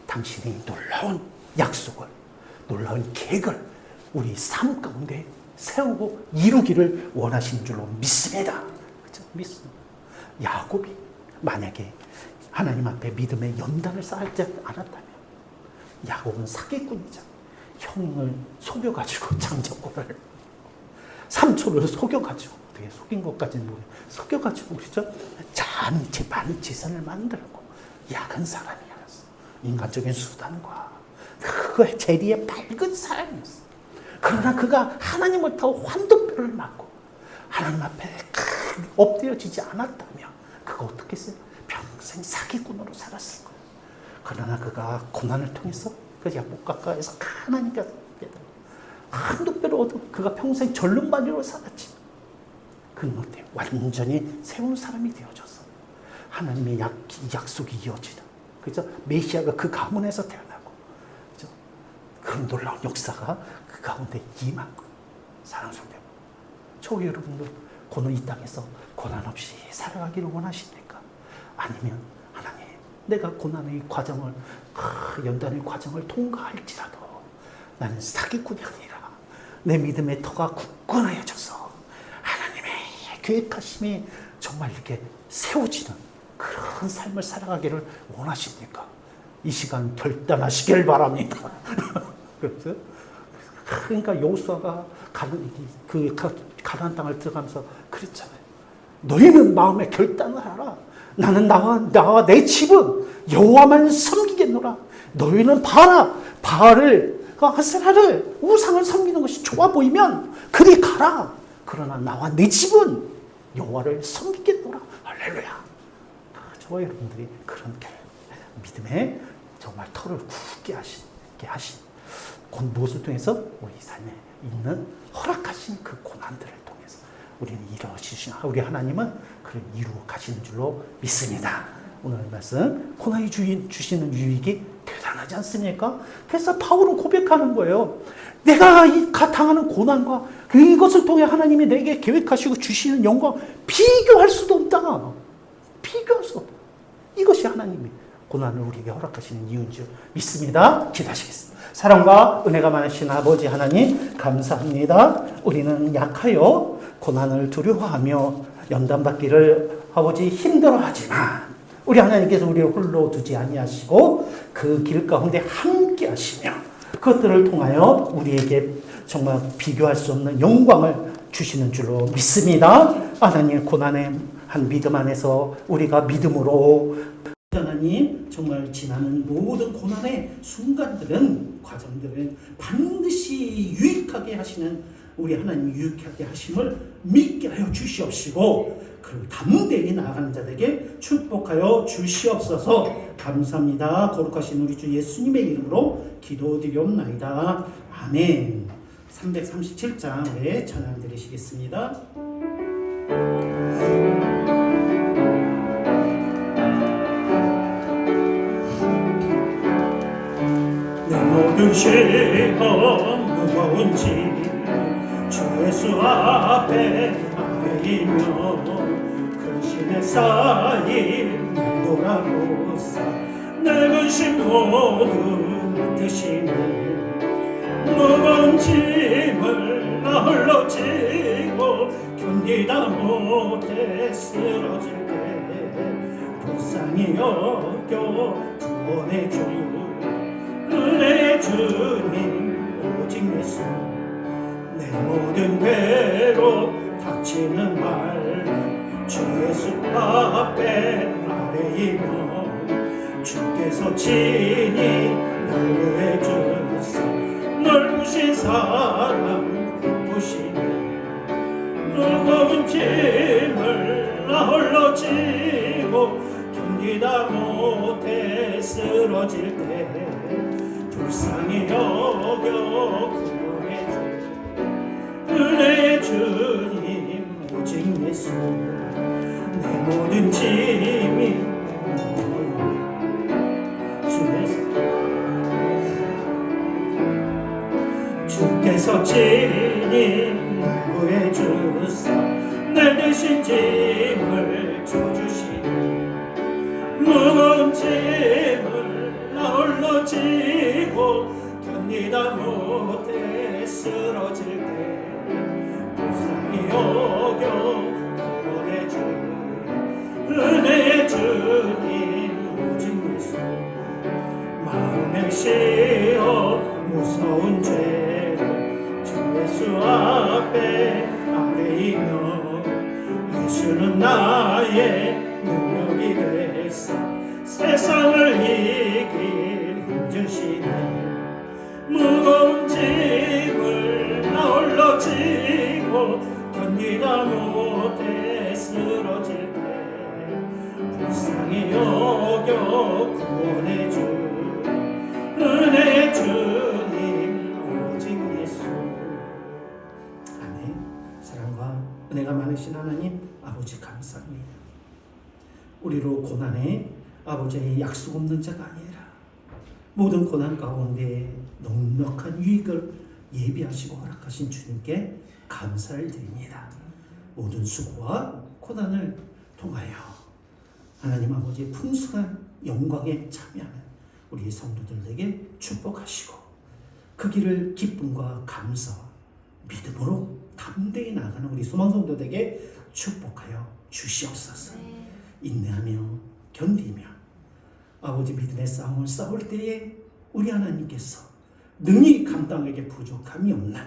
S3: 당신이 놀라운 약속을, 놀라운 계획을 우리 삶 가운데 세우고 이루기를 원하시는 줄로 믿습니다. 그렇죠? 믿습니다. 야곱이 만약에 하나님 앞에 믿음의 연단을 쌓지 않았다면, 야곱은 사기꾼이잖아요. 형을 속여가지고, 장자권을 삼촌을 속여가지고, 어떻게 속인 것까지는 모르겠어요. 속여가지고, 그렇죠? 많은 재산을 만들고 야근 사람이었어. 인간적인 수단과 그거의 재리에 밝은 사람이었어. 그러나 그가 하나님을 타고 환도뼈를 맞고 하나님 앞에 엎드려지지 않았다면 그가 어떻게 했어요? 평생 사기꾼으로 살았을 거예요. 그러나 그가 고난을 통해서 그 야복 가까이서 하나님께서 한도뼈를 얻어 그가 평생 전lum반이로 살았지. 그는 어때요? 완전히 새로운 사람이 되어져서 하나님의 약속이 이어지는, 그죠? 메시아가 그 가문에서 태어나고, 그죠? 그런 놀라운 역사가 그 가운데 임한 거예요. 사랑하는 성도, 저 여러분들 고난 이 땅에서 고난 없이 살아가기를 원하십니까? 아니면 하나님, 내가 고난의 과정을, 연단의 과정을 통과할지라도 나는 사기꾼이 아니라 내 믿음의 터가 굳건해져서 하나님의 계획하심이 정말 이렇게 세워지는 그런 삶을 살아가기를 원하십니까? 이 시간 결단하시길 바랍니다. 그렇죠? 그러니까 여호수아가 가나안 땅을 들어가면서 그랬잖아요. 너희는 마음에 결단을 하라. 나는 나와 내 집은 여호와만 섬기겠노라. 너희는 아세라를 우상을 섬기는 것이 좋아 보이면 그리 가라. 그러나 나와 내 집은 여호와를 섬기겠노라. 할렐루야. 저와 여러분들이 그런 믿음의 정말 털을 굳게 하신 무엇을 통해서 우리 삶에 있는 허락하신 그 고난들을 통해서 우리는 우리 하나님은 그런 이루어 가시는 줄로 믿습니다. 오늘 말씀, 고난이 주시는 유익이 대단하지 않습니까? 그래서 바울은 고백하는 거예요. 내가 당하는 고난과 이것을 통해 하나님이 내게 계획하시고 주시는 영광 비교할 수도 없다. 비교할 수 없다. 이것이 하나님이 고난을 우리에게 허락하시는 이유인 줄 믿습니다. 기도하시겠습니다. 사랑과 은혜가 많으신 아버지 하나님 감사합니다. 우리는 약하여 고난을 두려워하며 연단받기를 아버지 힘들어하지만 우리 하나님께서 우리를 홀로 두지 아니하시고 그 길 가운데 함께 하시며 그것들을 통하여 우리에게 정말 비교할 수 없는 영광을 주시는 줄로 믿습니다. 하나님 고난의 한 믿음 안에서 우리가 믿음으로 하나님 정말 지나는 모든 고난의 순간들은 과정들은 반드시 유익하게 하시는 우리 하나님 유익하게 하심을 믿게 하여 주시옵시고 그리고 담대히 나아가는 자들에게 축복하여 주시옵소서. 감사합니다. 거룩하신 우리 주 예수님의 이름으로 기도드리옵나이다. 아멘. 337장 외에 찬양 드리시겠습니다. 내 모든 시험 무거운 짐 주 예수 앞에 아뢰이며 근심에 쌓인 돌아보사 내 근심 모두 맡으시네 무거운 짐을 나 홀로 지고 견디다 못해 쓰러질 때 불쌍히 여겨 구원해 주 은혜의 주님 오직 예수 내 모든 괴로 닥치는 말 주 예수 앞에 아뢰이며 주께서 친히 날 구해 주사 넓으신 사랑 기쁘시네 무거운 짐을 나 홀로 지고 견디다 못해 쓰러질 때 불쌍히 여겨 구원해 주 은혜의 주님 오직 예수 내 모든 짐이 주께서 친히 날 구해 주사 내 대신 짐을 져주시니 무거운 짐을 나 홀로 지고 견디다 못해 쓰러질 때 불쌍히 여겨 구원해 주 은혜의 주님 오직 예수 마음에 씌어 무서운 죄를 주 예수 앞에 아뢰이며 예수는 나의 능력이 되사 세상을 이길 힘주시네 무거운 짐을 나 홀로 지고 견디다 못해 쓰러질 때 불쌍히 여겨 구원해 주 은혜의 주님 오직 예수. 아멘. 사랑과 은혜가 많으신 하나님 아버지 감사합니다. 우리로 고난에 아버지의 약속 없는 자가 아니라 모든 고난 가운데 넉넉한 유익을 예비하시고 허락하신 주님께 감사를 드립니다. 모든 수고와 고난을 통하여 하나님 아버지의 풍성한 영광에 참여하는 우리 성도들에게 축복하시고 그 길을 기쁨과 감사와 믿음으로 담대히 나아가는 우리 소망성도들에게 축복하여 주시옵소서. 인내하며 견디며 아버지 믿음의 싸움을 싸울 때에 우리 하나님께서 능히 감당하기에 부족함이 없는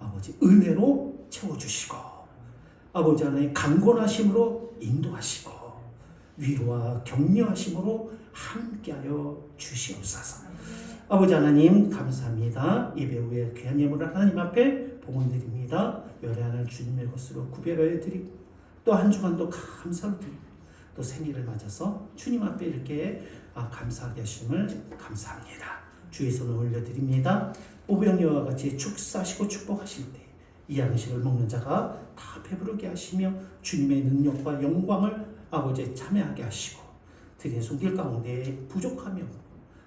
S3: 아버지 은혜로 채워주시고 아버지 하나님의 강권하심으로 인도하시고 위로와 격려하심으로 함께하여 주시옵소서. 아버지 하나님 감사합니다. 예배 후에 귀한 예물을 하나님 앞에 봉헌드립니다. 열애하는 주님의 것으로 구별하여 드리고 또 한 주간도 감사를 드리고 또 생일을 맞아서 주님 앞에 이렇게 감사하게 하심을 감사합니다. 주의 손을 올려드립니다. 오병이와 같이 축사하시고 축복하실 때 이 양식을 먹는 자가 다 배부르게 하시며 주님의 능력과 영광을 아버지에 참여하게 하시고 들의 손길 가운데 부족함이 없고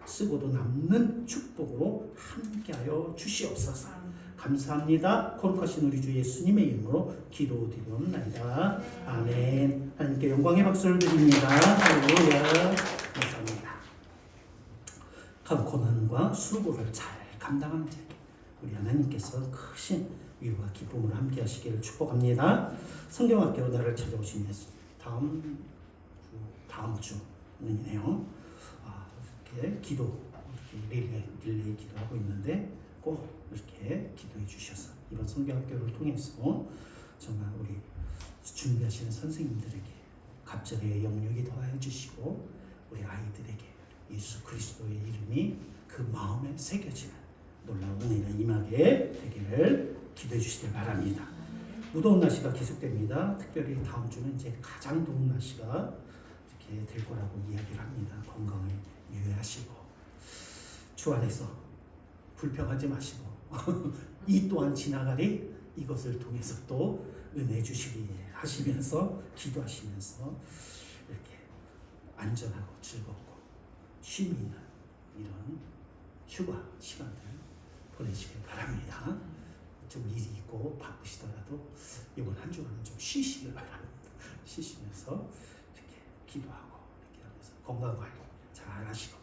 S3: 쓰고도 남는 축복으로 함께하여 주시옵소서. 감사합니다. 거룩하신 우리 주 예수님의 이름으로 기도드리옵나이다. 아멘. 하나님께 영광의 박수를 드립니다. 할렐루야. 감사합니다. 각 고난과 수고를 잘 감당하는 자에게 우리 하나님께서 크신 위로와 기쁨으로 함께 하시기를 축복합니다. 성경학교 나를 찾아오신 예수 다음 주는요. 이렇게 이렇게 릴레이 기도하고 있는데 꼭 이렇게 기도해 주셔서 이번 성경학교를 통해서 정말 우리 준비하시는 선생님들에게 갑절의 영역이 더하여 주시고 우리 아이들에게 예수 그리스도의 이름이 그 마음에 새겨지는 놀라운 은혜가 임하게 되기를 기도해 주시길 바랍니다. 무더운 날씨가 계속됩니다. 특별히 다음 주는 이제 가장 더운 날씨가 이렇게 될 거라고 이야기를 합니다. 건강을 유의하시고 주 안에서 불평하지 마시고 이 또한 지나가리 이것을 통해서 또 은혜 주시기 하시면서 기도하시면서 이렇게 안전하고 즐겁고 쉼이 있는 이런 휴가 시간들 보내시길 바랍니다. 좀 일이 있고 바쁘시더라도 이번 한 주간은 좀 쉬시길 바랍니다. 쉬시면서 이렇게 기도하고 이렇게 하면서 건강 관리 잘 하시고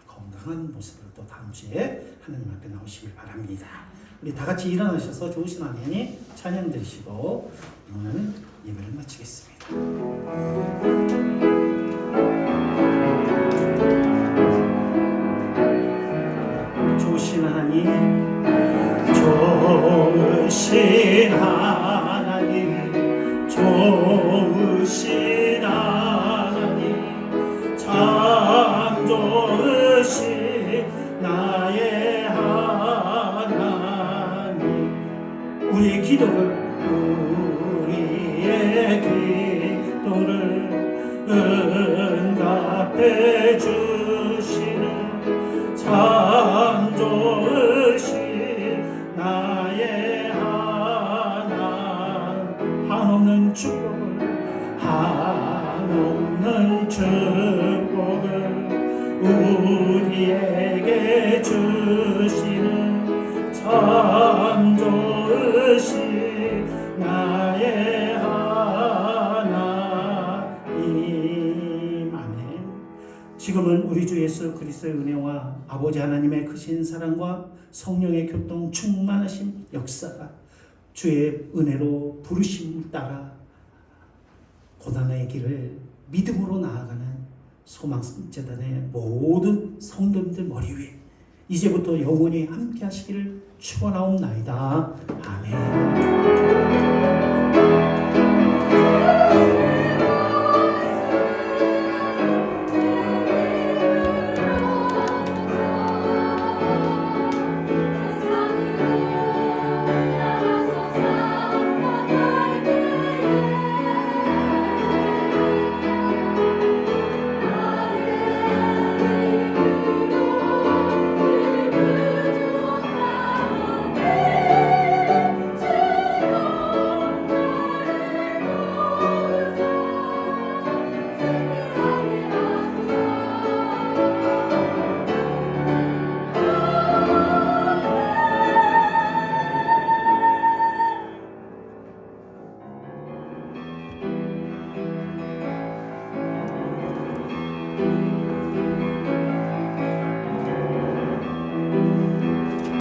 S3: 건강한 모습으로 또 다음 주에 하나님 앞에 나오시길 바랍니다. 우리 다 같이 일어나셔서 좋으신 아멘이 찬양 드리시고 오늘 예배를 마치겠습니다. 좋으신 하나님, 좋으신 하나님, 좋으신 하나님, 참 좋으신 나의 하나님, 우리의 기도를 응답해 주시는 참 좋으신 나의 하나님, 한없는 축복을 우리에게 주시는 참 좋으신 나의 하나님. 아멘. 지금은 우리 주 예수 그리스도의 은혜와 아버지 하나님의 크신 사랑과 성령의 교통 충만하신 역사가 주의 은혜로 부르심 따라 고난의 길을 믿음으로 나아가는 소망재단의 모든 성도님들 머리 위에 이제부터 영원히 함께 하시기를 축원하옵나이다. 아멘.